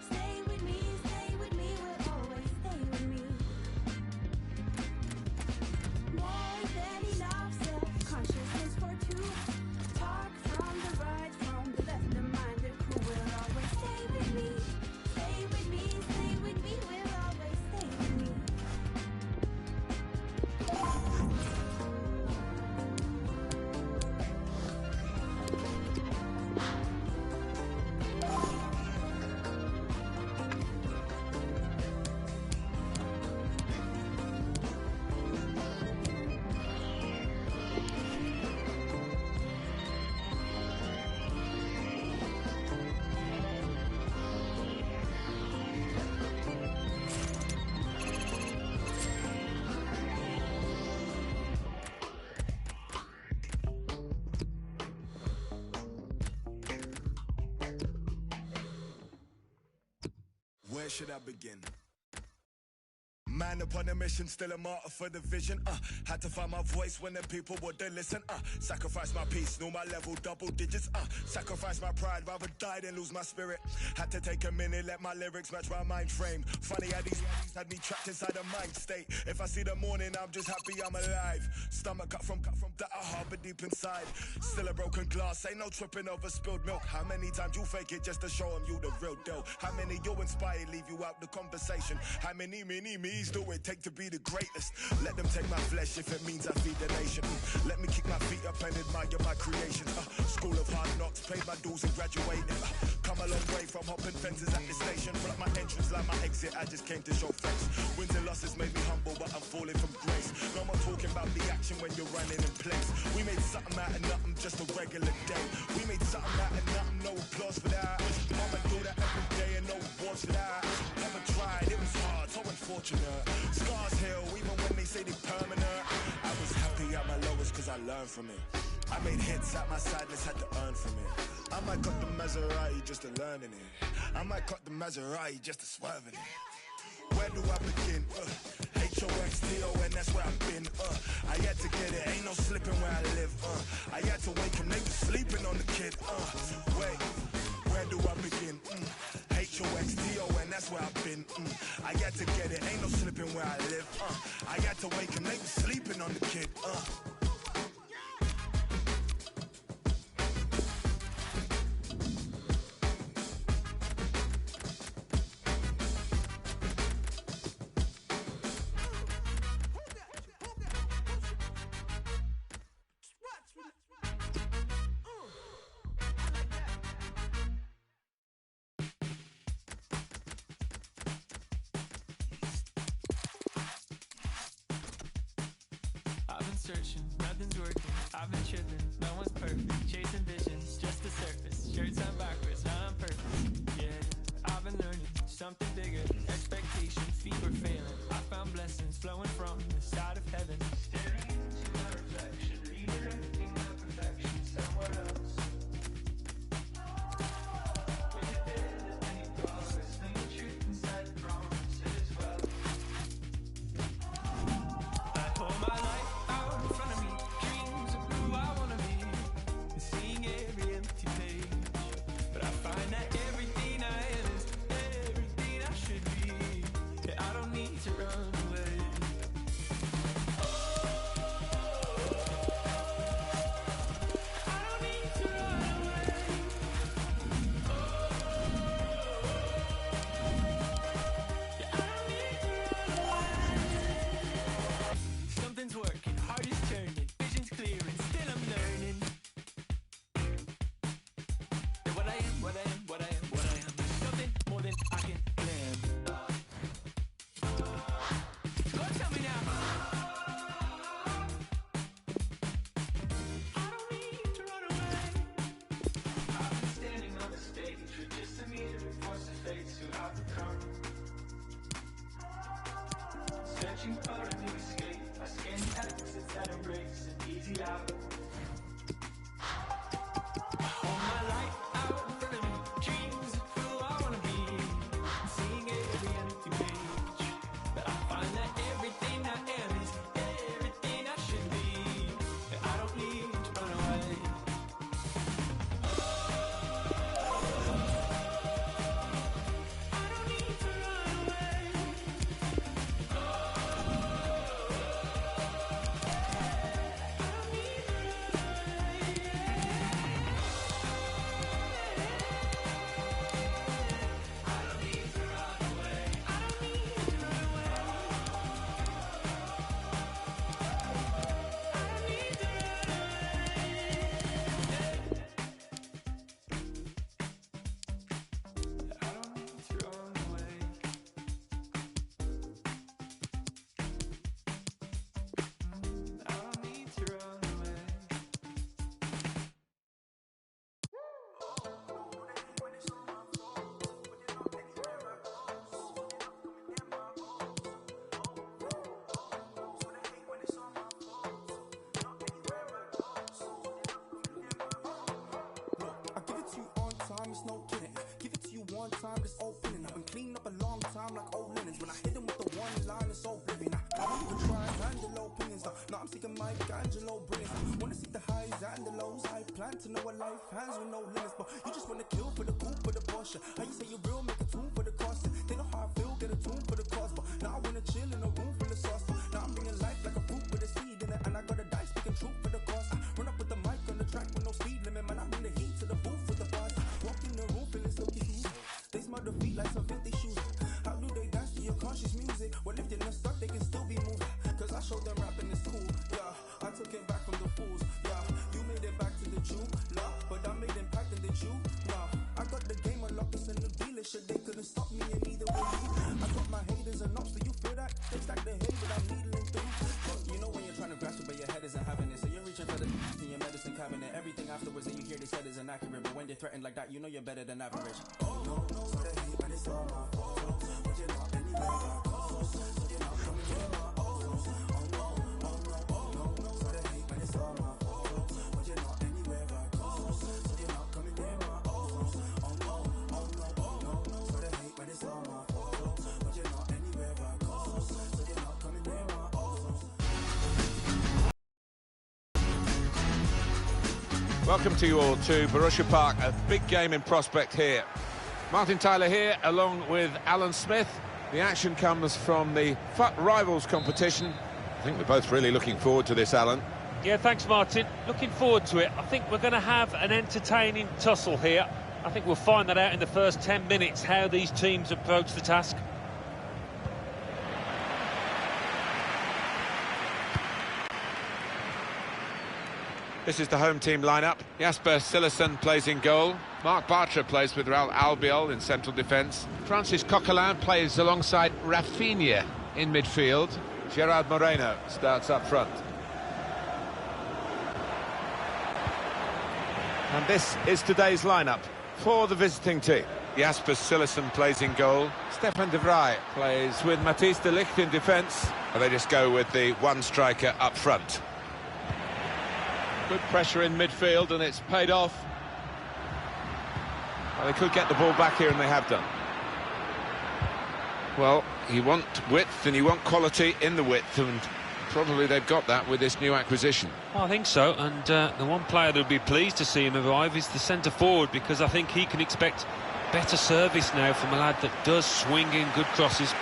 Stay with me, stay with me, will always stay with me. More than enough self-consciousness for two. Talk from the right, from the left, the mind, the crew will always stay with me. Stay with me, stay with me, will always stay with me. Where should I begin? Man upon a mission, still a martyr for the vision. Had to find my voice when the people wouldn't listen. Sacrifice my peace, know my level, double digits. Sacrifice my pride, rather die than lose my spirit. Had to take a minute, let my lyrics match my mind frame. Funny how these had me trapped inside a mind state. If I see the morning, I'm just happy I'm alive. Stomach cut from that I harbor deep inside. Still a broken glass, ain't no tripping over spilled milk. How many times you fake it just to show them you the real deal? How many you inspire leave you out the conversation? How many me's do it take to be the greatest? Let them take my flesh if it means I feed the nation. Let me kick my feet up and admire my creation. School of hard knocks, paid my dues and graduated. Come a long way from hopping fences at the station. Block my entrance like my exit, I just came to show face. Wins and losses made me humble, but I'm falling from grace. No more talking about the action when you're running in place. We made something out of nothing, just a regular day. We made something out of nothing, no applause for that. Mama do that every day and no awards for that. Never tried, it was hard, so unfortunate. Scars heal, even when they say they permanent. I was happy at my lowest cause I learned from it. I made hits at my sadness, had to earn from it. I might cut the Maserati just to learn in it. I might cut the Maserati just to swerve in it. Where do I begin? H-O-X-T-O-N, that's where I've been. I had to get it, ain't no slipping where I live. I had to wake him, they was sleeping on the kid. Wait, where do I begin? H-O-X-T-O-N, that's where I've been. I had to get it, ain't no slipping where I live. I had to wake him, they was sleeping on the kid. Searching, nothing's working. I've been tripping, no one's perfect. Chasing visions, just the surface. Shirts on backwards, not on purpose. Yeah, I've been learning something bigger. Expectations, feet were failing. I found blessings flowing from the side of heaven. Staring into my reflection, redirecting my perfection somewhere else. When you're there, there's many progress. Think the truth inside the promise as well. I hold my life out in front of me, dreams of who I wanna be, and seeing every empty page. But I find that everything I am is everything I should be. Yeah, I don't need to run away. one time, this opening. I've been cleaning up a long time like old linens. When I hit him with the one line, it's oblivion. I won't even try and handle low opinions. Now I'm seeking Michelangelo brilliance. Wanna see the highs and the lows. I plan to know a life hands with no limits. But you just wanna kill for the coup, for the Porsche. How you say you real, make a tune for the cost. They know how I feel, get a tune for the cost. But now I wanna chill in a room full of sauce. Now I'm bringing life like a fruit with a seed in it. And I got a dice speaking truth for the cost. Run up with the mic on the track with no speed limit. Man, I'm in the heat to the booth with the bars. Walk in the room feeling silky smooth. They smell the feet like some filthy shoes. How do they dance to your conscious music? Well, if they're not stuck, they can still be moved. Cause I showed them rapping is cool, yeah. I took it back from the fools, yeah. You made it back to the Jew, nah. But I made impact in the Jew, nah. I got the game unlocked, it's a new dealership. They couldn't stop me and neither will you. I got my haters and ups, so you feel that? They stack the hate, but I'm needling through. But you know when you're trying to grasp it, but your head isn't having it. So you're reaching for the in your medicine cabinet. Everything afterwards that you hear they said is inaccurate. But when they're threatened like that, you know you're better than average. Oh, no, no, so they hate, but it's all my fault. But you're not anywhere I go. So you're not coming near my own. Oh, no, oh, no, oh, no, no, so they hate, but it's all my fault. But you're not anywhere I go. So you're not coming near my own. Oh, no, oh, no, oh, no, no, so they hate, but it's all my fault. But you're not anywhere I go. So you're not coming near my own. Welcome to you all to Borussia Park, a big game in prospect here. Martin Tyler here, along with Alan Smith. The action comes from the FUT Rivals competition. I think we're both really looking forward to this, Alan. Yeah, thanks, Martin. Looking forward to it. I think we're going to have an entertaining tussle here. I think we'll find that out in the first 10 minutes, how these teams approach the task. This is the home team lineup. Jasper Cillessen plays in goal. Marc Bartra plays with Real Albiol in central defence. Francis Coquelin plays alongside Rafinha in midfield. Gerard Moreno starts up front. And this is today's lineup for the visiting team. Jasper Cillessen plays in goal. Stefan de Vrij plays with Matthijs de Ligt in defence. And they just go with the one striker up front. Good pressure in midfield, and it's paid off. Well, they could get the ball back here, and they have done. Well, you want width and you want quality in the width, and probably they've got that with this new acquisition. I think so, and the one player that would be pleased to see him arrive is the centre-forward, because I think he can expect better service now from a lad that does swing in good crosses.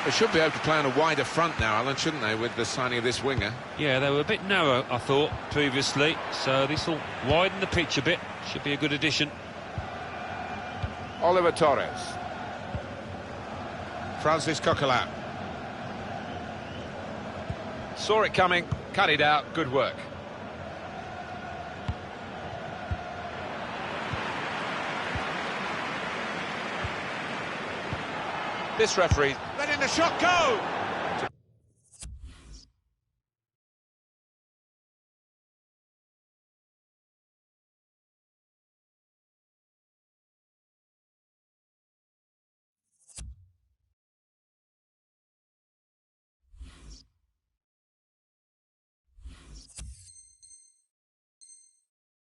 They should be able to play on a wider front now, Alan, shouldn't they, with the signing of this winger? Yeah, they were a bit narrow, I thought, previously, so this will widen the pitch a bit. Should be a good addition. Oliver Torres. Francis Coquelin. Saw it coming, cut it out, good work. This referee letting the shot go!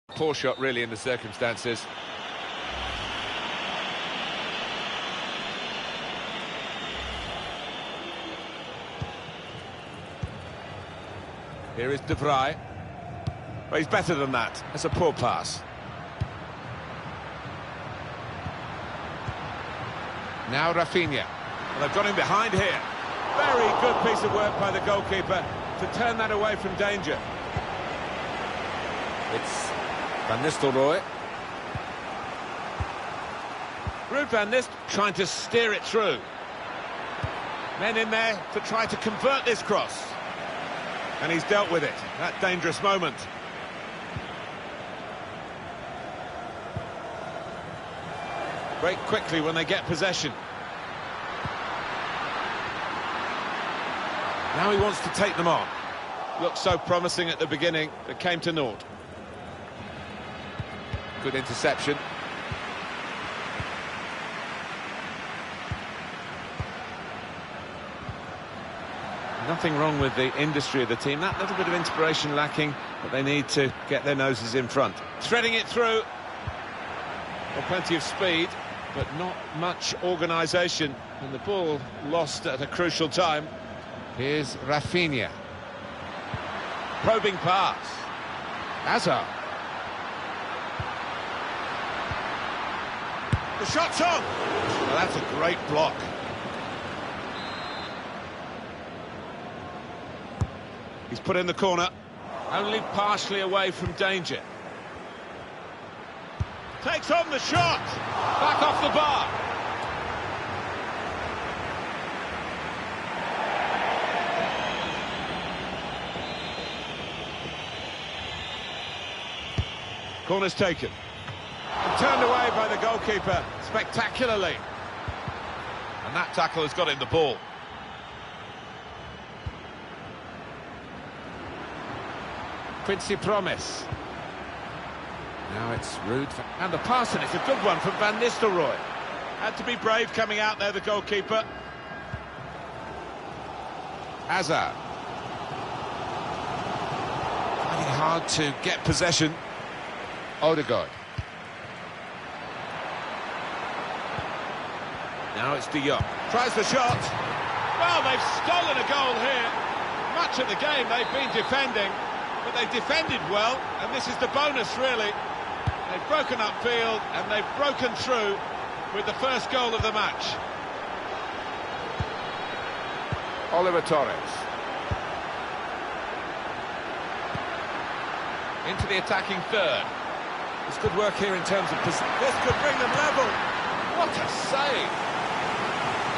Poor shot, really, in the circumstances. Here is De Vrij. Well, he's better than that. It's a poor pass. Now Rafinha. Well, they've got him behind here. Very good piece of work by the goalkeeper to turn that away from danger. It's Van Nistelrooy. Ruud van Nistelrooy trying to steer it through. Men in there to try to convert this cross. And he's dealt with it, that dangerous moment. Break quickly when they get possession. Now he wants to take them on. Looked so promising at the beginning, but came to naught. Good interception. Nothing wrong with the industry of the team. That little bit of inspiration lacking, but they need to get their noses in front. Threading it through. Well, plenty of speed. but not much organisation, and the ball lost at a crucial time. Here's Rafinha. Probing pass. Hazard. The shot's on! Well, that's a great block. He's put in the corner, only partially away from danger. Takes on the shot! Back off the bar. Corner's taken. And turned away by the goalkeeper spectacularly. And that tackle has got him the ball. Quincy Promes. Now it's Rude. And the pass, and it's a good one from Van Nistelrooy. Had to be brave coming out there, the goalkeeper. Hazard. Finding it hard to get possession. Odegaard. Now it's De Jong. Tries the shot. Well, they've stolen a goal here. Much of the game they've been defending, but they've defended well, and this is the bonus, really. They've broken upfield, and they've broken through with the first goal of the match. Oliver Torres. Into the attacking third. It's good work here in terms of... This could bring them level. What a save.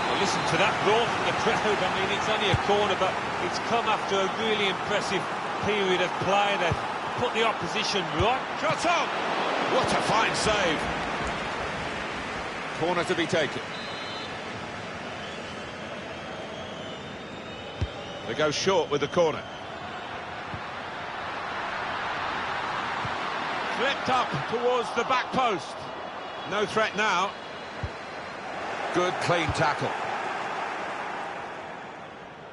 Well, listen to that roar from the crowd. I mean, it's only a corner, but it's come after a really impressive period of play. They've put the opposition right. Shot on! What a fine save. Corner to be taken. They go short with the corner. Flipped up towards the back post. No threat now. Good, clean tackle.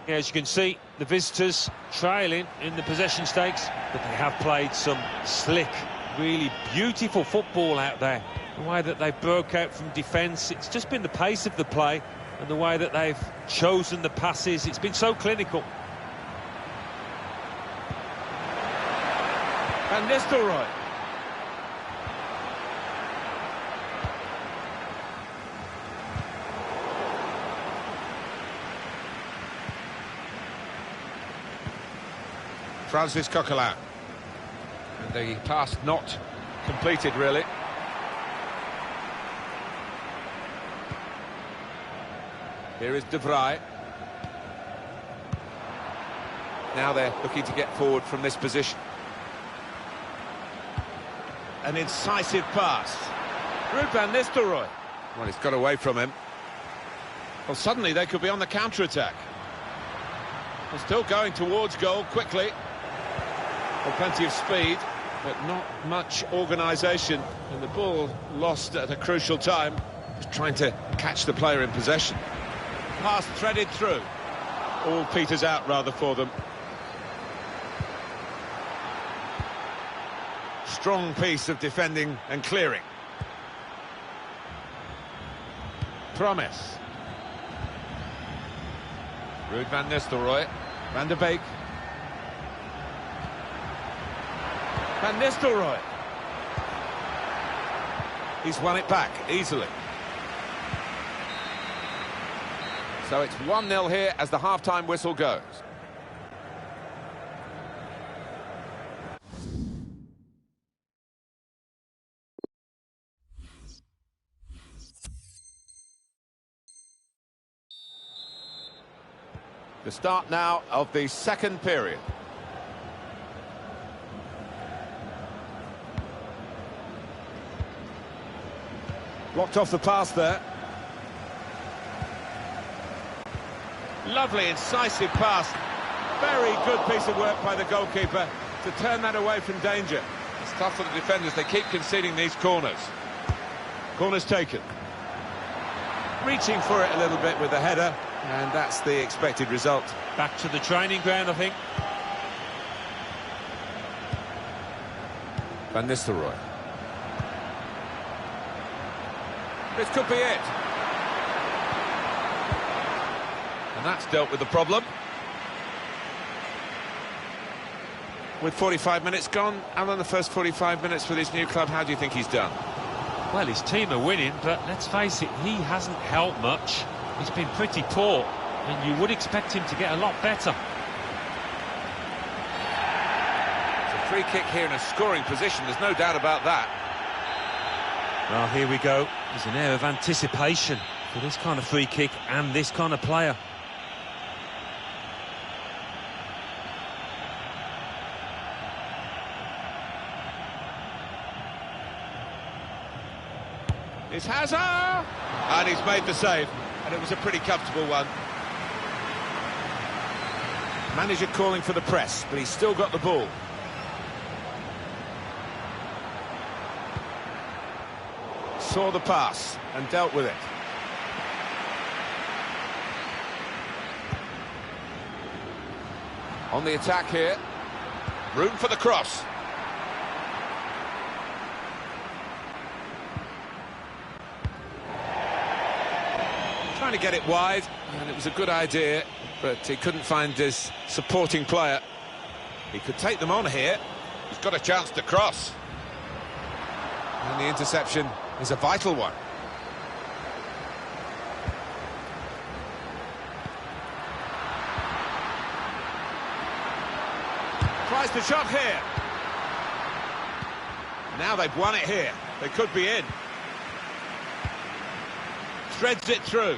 Yeah, as you can see, the visitors trailing in the possession stakes, but they have played some slick, really beautiful football out there. The way that they broke out from defence, it's just been the pace of the play and the way that they've chosen the passes. It's been so clinical. Van Nistelrooy. Francis Coquelin. And the task not completed, really. Here is De Vrij. Now they're looking to get forward from this position. An incisive pass. Ruud van Nistelrooy. Well, it's got away from him. Well, suddenly they could be on the counter-attack. They're still going towards goal quickly. Well, plenty of speed, but not much organisation. And the ball lost at a crucial time. Just trying to catch the player in possession. Pass threaded through. All peters out, rather, for them. Strong piece of defending and clearing. Promise. Ruud van Nistelrooy. Van der Beek. Van Nistelrooy. He's won it back easily. So it's 1-0 here as the half-time whistle goes. The start now of the second period. Blocked off the pass there. Lovely, incisive pass. Very good piece of work by the goalkeeper to turn that away from danger. It's tough for the defenders. They keep conceding these corners. Corner's taken. Reaching for it a little bit with the header, and that's the expected result. Back to the training ground, I think. Van Nistelrooy. This could be it. And that's dealt with the problem. With 45 minutes gone, Alan, the first 45 minutes with his new club, how do you think he's done? Well, his team are winning, but let's face it, he hasn't helped much. He's been pretty poor, and you would expect him to get a lot better. It's a free kick here in a scoring position, there's no doubt about that. Well, here we go. There's an air of anticipation for this kind of free kick and this kind of player. It's Hazard! And he's made the save, and it was a pretty comfortable one. Manager calling for the press, but he's still got the ball. Saw the pass and dealt with it. On the attack here. Room for the cross. Trying to get it wide, and it was a good idea, but he couldn't find his supporting player. He could take them on here. He's got a chance to cross. And the interception is a vital one. Tries the shot here. Now they've won it here. They could be in. Threads it through.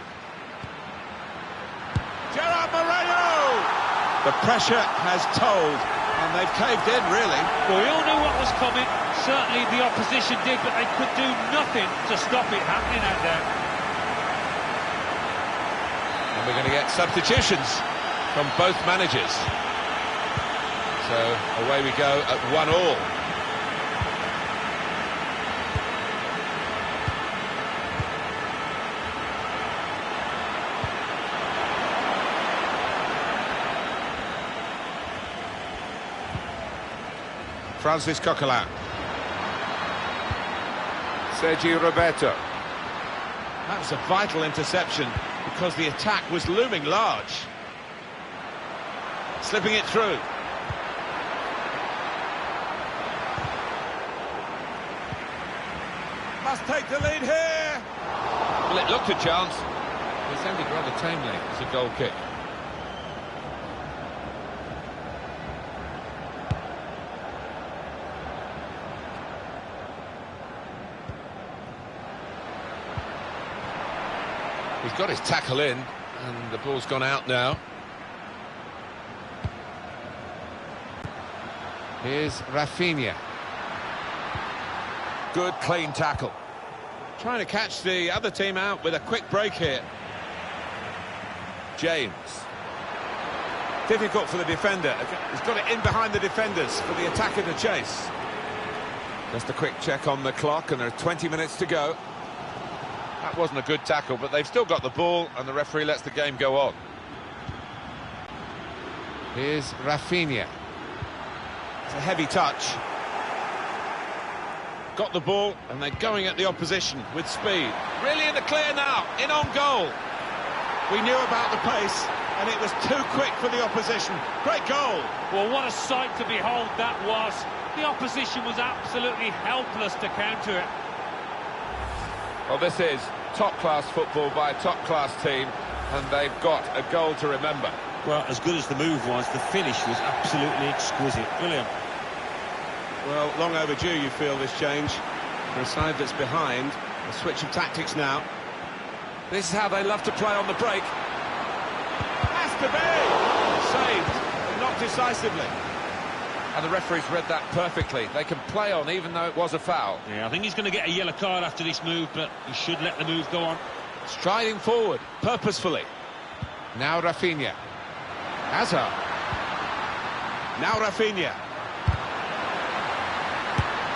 Gerard Moreno! The pressure has told, and they've caved in, really. Well, we all knew what was coming. Certainly the opposition did, but they could do nothing to stop it happening out there. And we're going to get substitutions from both managers. So away we go at 1-1. Francis Coquelin. Sergio Roberto. That was a vital interception because the attack was looming large. Slipping it through. Must take the lead here. Well, it looked a chance. It's ended rather tamely. It's a goal kick. He's got his tackle in, and the ball's gone out now. Here's Rafinha. Good, clean tackle. Trying to catch the other team out with a quick break here. James. Difficult for the defender. He's got it in behind the defenders for the attacker to chase. Just a quick check on the clock, and there are 20 minutes to go. That wasn't a good tackle, but they've still got the ball, and the referee lets the game go on. Here's Rafinha. It's a heavy touch. Got the ball, and they're going at the opposition with speed. Really in the clear now, in on goal. We knew about the pace, and it was too quick for the opposition. Great goal. Well, what a sight to behold that was. The opposition was absolutely helpless to counter it. Well, this is top-class football by a top-class team, and they've got a goal to remember. Well, as good as the move was, the finish was absolutely exquisite. Brilliant. Well, long overdue, you feel, this change. For a side that's behind, a switch of tactics now. This is how they love to play on the break. Has to be! Saved, but not decisively. And the referee's read that perfectly. They can play on even though it was a foul. Yeah, I think he's going to get a yellow card after this move, but he should let the move go on. Striding forward, purposefully. Now Rafinha. Hazard. Now Rafinha.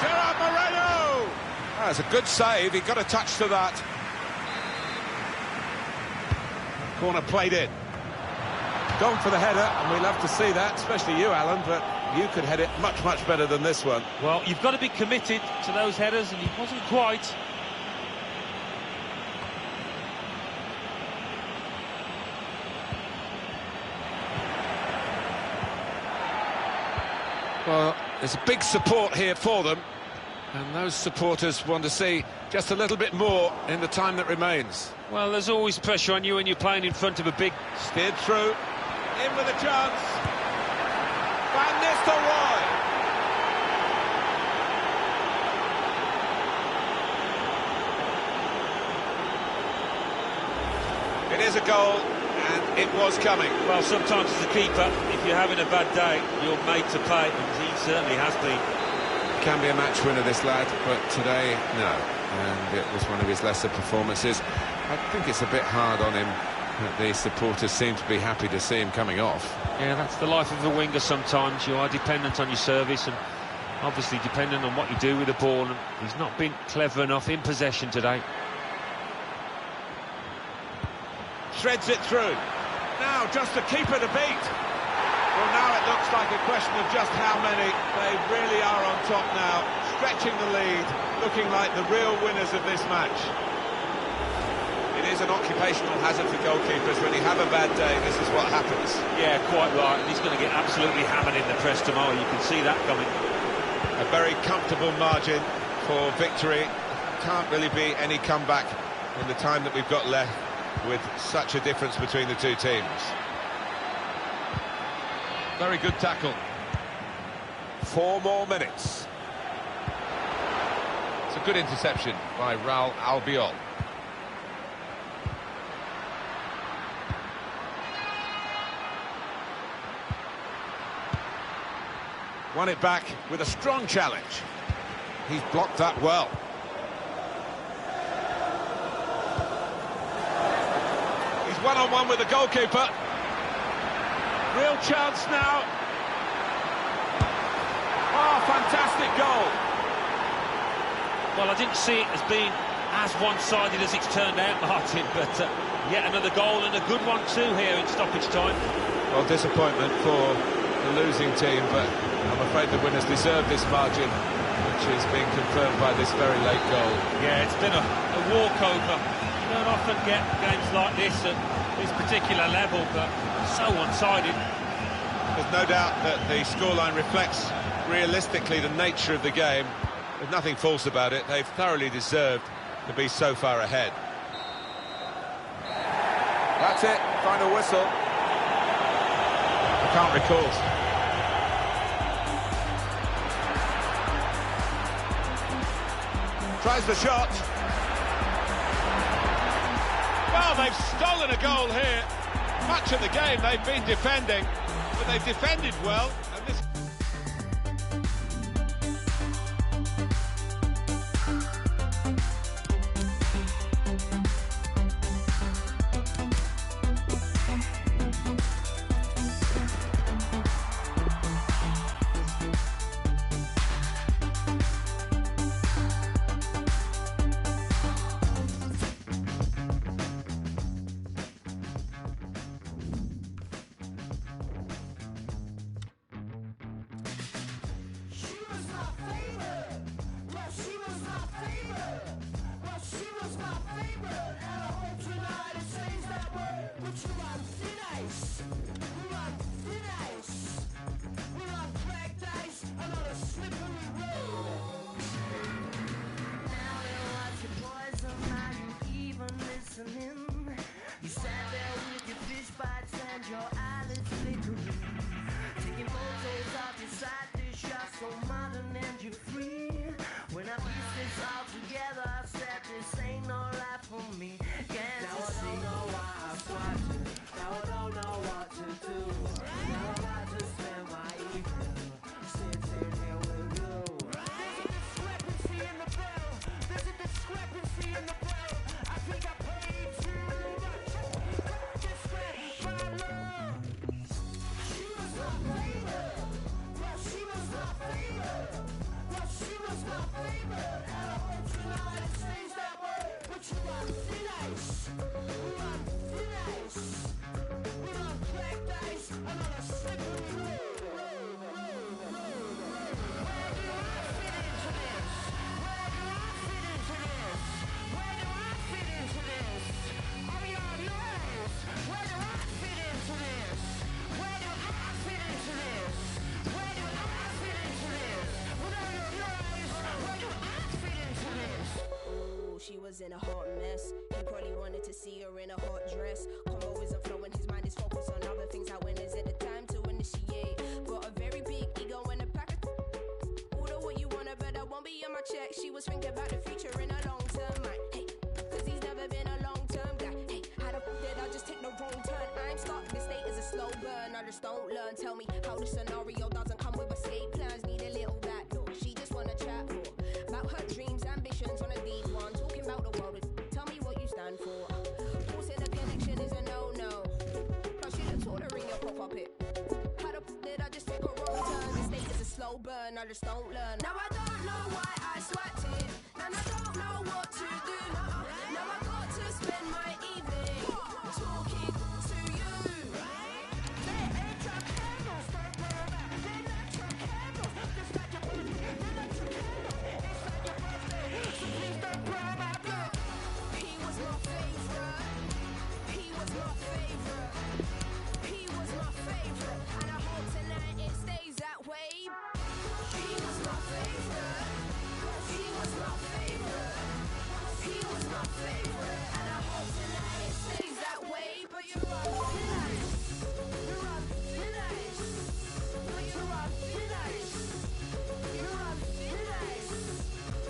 Gerard Moreno! That's a good save. He got a touch to that. Corner played in. Gone for the header, and we love to see that, especially you, Alan, but you could head it much, much better than this one. Well, you've got to be committed to those headers, and he wasn't quite. Well, there's a big support here for them, and those supporters want to see just a little bit more in the time that remains. Well, there's always pressure on you when you're playing in front of a big... Steered through, in with a chance. Van Nistelrooy. It is a goal, and it was coming. Well, sometimes as a keeper, if you're having a bad day, you're made to play, and he certainly has been. Can be a match winner, this lad, but today, no. And it was one of his lesser performances. I think it's a bit hard on him that the supporters seem to be happy to see him coming off. Yeah, that's the life of a winger sometimes. You are dependent on your service and obviously dependent on what you do with the ball, and he's not been clever enough in possession today. Threads it through. Now just a keeper to beat. Well, now it looks like a question of just how many. They really are on top now, stretching the lead, looking like the real winners of this match. It is an occupational hazard for goalkeepers. When you have a bad day, this is what happens. Yeah, quite right. And he's going to get absolutely hammered in the press tomorrow. You can see that coming. A very comfortable margin for victory. Can't really be any comeback in the time that we've got left, with such a difference between the two teams. Very good tackle. 4 more minutes. It's a good interception by Raul Albiol. Won it back with a strong challenge. He's blocked that well. He's one-on-one with the goalkeeper. Real chance now. Oh, fantastic goal. Well, I didn't see it as being as one-sided as it's turned out, Martin, but yet another goal, and a good one too here in stoppage time. Well, disappointment for the losing team, but I'm afraid the winners deserve this margin, which is being confirmed by this very late goal. Yeah, it's been a walkover. You don't often get games like this at this particular level, but so one-sided. There's no doubt that the scoreline reflects realistically the nature of the game. There's nothing false about it. They've thoroughly deserved to be so far ahead. That's it, final whistle. I can't recall. Tries the shot. Well, they've stolen a goal here. Much of the game they've been defending, but they've defended well. And this... You sat there with your fish bites and your eyelids flickering, taking photos of your side dish. You're so modern and you're free. When I piece this all together, I said this ain't no life for me. Can't now I don't know why I swiped it. Now I don't know what to do. Now I'm about to spend my evening sitting here with you. There's a discrepancy in the bill. There's a discrepancy in the bill. I think I paid too much. in a hot mess. He probably wanted to see her in a hot dress. Combo isn't flowing, his mind is focused on other things. How when is it the time to initiate? Got a very big ego and a pack of order what you wanna, but I won't be on my check. She was thinking about the future in a long-term mind. Hey, cause he's never been a long-term guy. Hey, how the f did I just take the wrong turn? I'm stuck, this state is a slow burn. I just don't learn. Tell me how the scenario doesn't come with escape plans. Need a little back door. She just wanna chat more about her dreams, ambitions on a deep one. Talking about the world. Tell me what you stand for. Forcing a connection is a no-no. Plus you look taller in your profile pic. How the f did I just take a wrong turn? This state is a slow burn. I just don't learn. Now I don't know why I swiped it, and I don't know what to do. Now I got to spend my evening talking to you. He was my favorite. He was my favorite. He was my favorite, and I hope tonight it stays that way. He was my favorite. He was my favorite. He was my favorite, and I hope tonight it stays that way. But you're right, nice. You're right, nice. But you're right, nice. You're right, nice.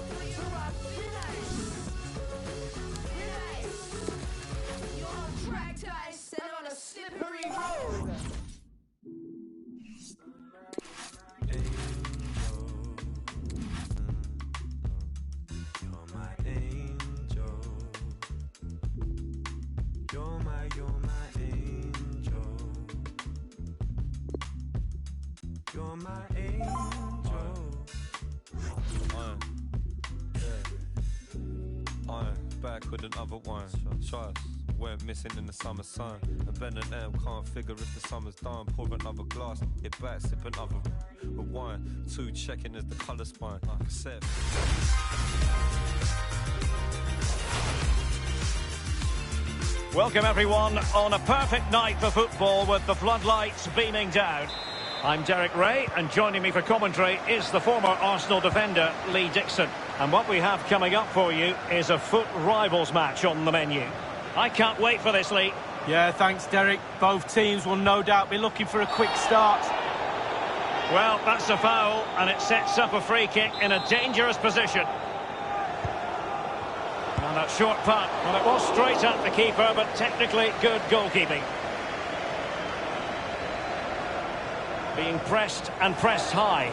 But you're right, nice. Nice. You're on cracked ice and on a slippery road. You're my angel. You're my angel. You're my angel. I'm back with another one. Trust. Went missing in the summer sun. And Ben and M can't figure if the summer's done. Pour another glass, get back, sip another wine. 2 checking as the colour spine. Set. Welcome everyone on a perfect night for football with the floodlights beaming down. I'm Derek Ray, and joining me for commentary is the former Arsenal defender Lee Dixon. And what we have coming up for you is a foot rivals match on the menu. I can't wait for this, Lee. Yeah, thanks, Derek. Both teams will no doubt be looking for a quick start. Well, that's a foul, and it sets up a free kick in a dangerous position. And that short punt, well, it was straight at the keeper, but technically good goalkeeping. Being pressed and pressed high.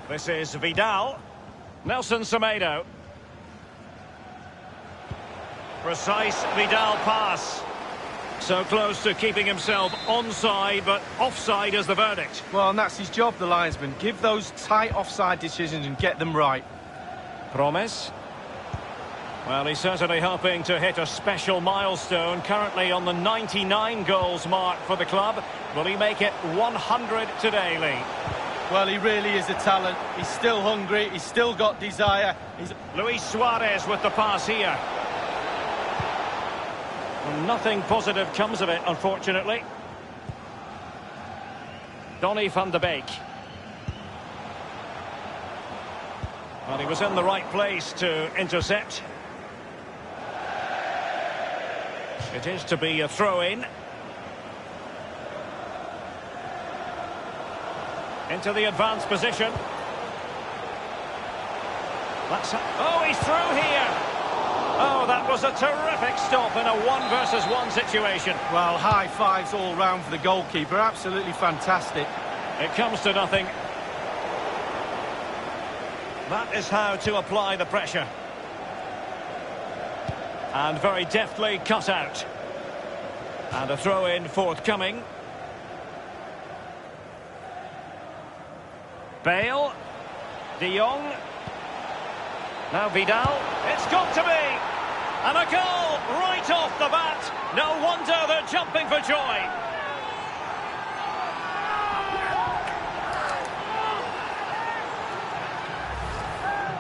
This is Vidal. Nelson Semedo. Precise Vidal pass. So close to keeping himself onside, but offside is the verdict. Well, and that's his job, the linesman. Give those tight offside decisions and get them right. Promise. Well, he's certainly hoping to hit a special milestone, currently on the 99 goals mark for the club. Will he make it 100 today, Lee? Well, he really is a talent. He's still hungry, he's still got desire. Luis Suarez with the pass here. Well, nothing positive comes of it, unfortunately. Donny van de Beek. Well, he was in the right place to intercept. It is to be a throw-in. Into the advanced position. Oh, he's through here. Oh, that was a terrific stop in a 1-versus-1 situation. Well, high fives all round for the goalkeeper. Absolutely fantastic. It comes to nothing. That is how to apply the pressure. And very deftly cut out. And a throw-in forthcoming. Bale. De Jong. Now Vidal. It's got to be. And a goal right off the bat. No wonder they're jumping for joy.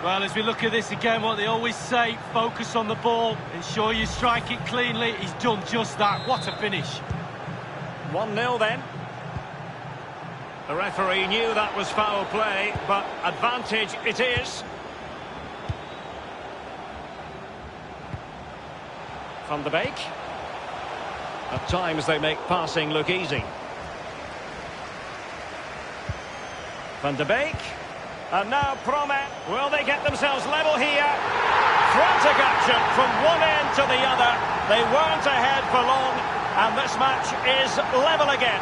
Well, as we look at this again, what they always say, focus on the ball, ensure you strike it cleanly. He's done just that. What a finish. 1-0 then. The referee knew that was foul play, but advantage it is. Van de Beek. At times they make passing look easy. Van de Beek. And now Promet. Will they get themselves level here? Frantic action from one end to the other. They weren't ahead for long, and this match is level again.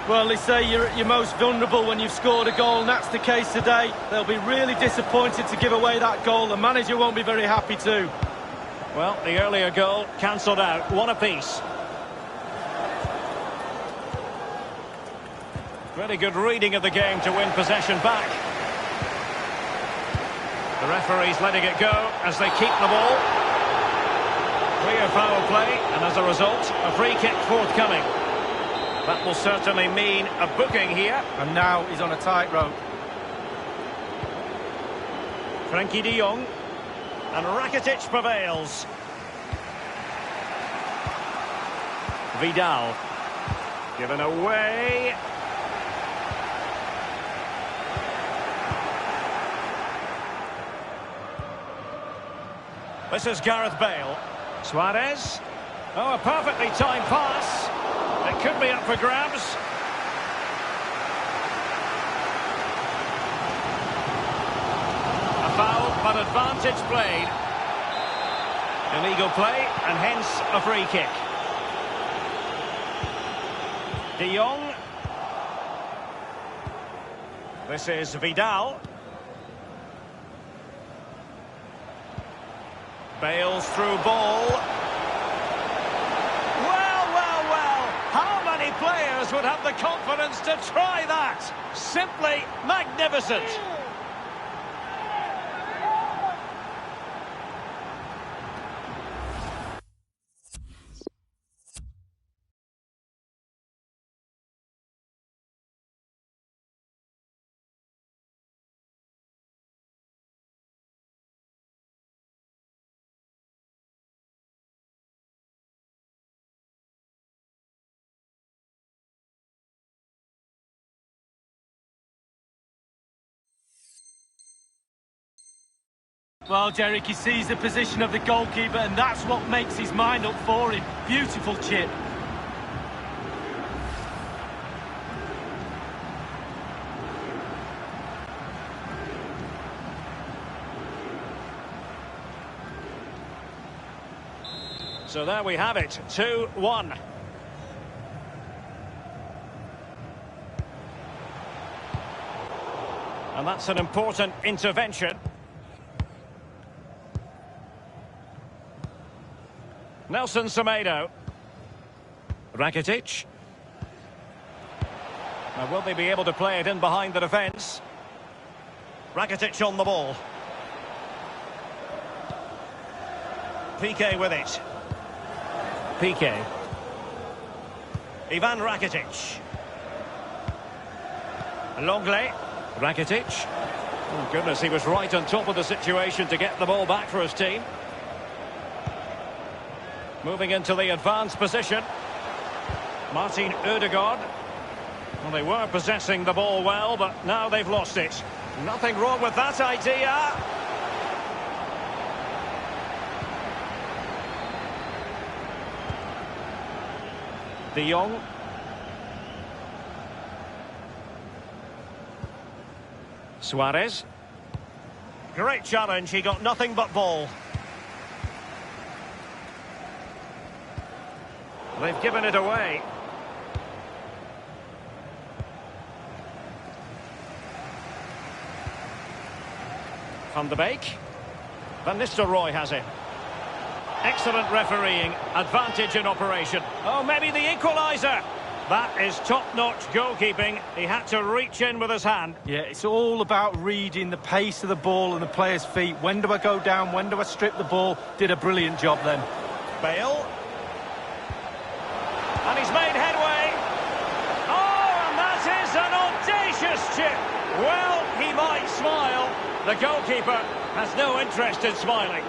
Well, they say you're at your most vulnerable when you've scored a goal, and that's the case today. They'll be really disappointed to give away that goal. The manager won't be very happy too. Well, the earlier goal cancelled out. One apiece. Very good reading of the game to win possession back. The referee's letting it go as they keep the ball. Clear foul play, and as a result, a free kick forthcoming. That will certainly mean a booking here. And now he's on a tightrope. Frenkie de Jong. And Rakitic prevails. Vidal. Given away. This is Gareth Bale. Suarez. Oh, a perfectly timed pass. It could be up for grabs. A foul, but advantage played. Illegal play, and hence a free kick. De Jong. This is Vidal. Bale's through ball. How many players would have the confidence to try that? Simply magnificent. Well, Derek, he sees the position of the goalkeeper, and that's what makes his mind up for him. Beautiful chip. So there we have it, 2-1. And that's an important intervention. Nelson Semedo. Rakitic. Now, will they be able to play it in behind the defence? Rakitic on the ball. Piqué with it. Piqué. Ivan Rakitic. Longley. Rakitic. Oh, goodness, he was right on top of the situation to get the ball back for his team. Moving into the advanced position. Martin Ødegaard. Well, they were possessing the ball well, but now they've lost it. Nothing wrong with that idea. De Jong. Suarez. Great challenge, he got nothing but ball. They've given it away. Van de Beek. Van Nistelrooy has it. Excellent refereeing, advantage in operation. Oh, maybe the equaliser. That is top-notch goalkeeping. He had to reach in with his hand. Yeah, it's all about reading the pace of the ball and the player's feet. When do I go down? When do I strip the ball? Did a brilliant job then. Bale. And he's made headway. Oh, and that is an audacious chip. Well, he might smile. The goalkeeper has no interest in smiling.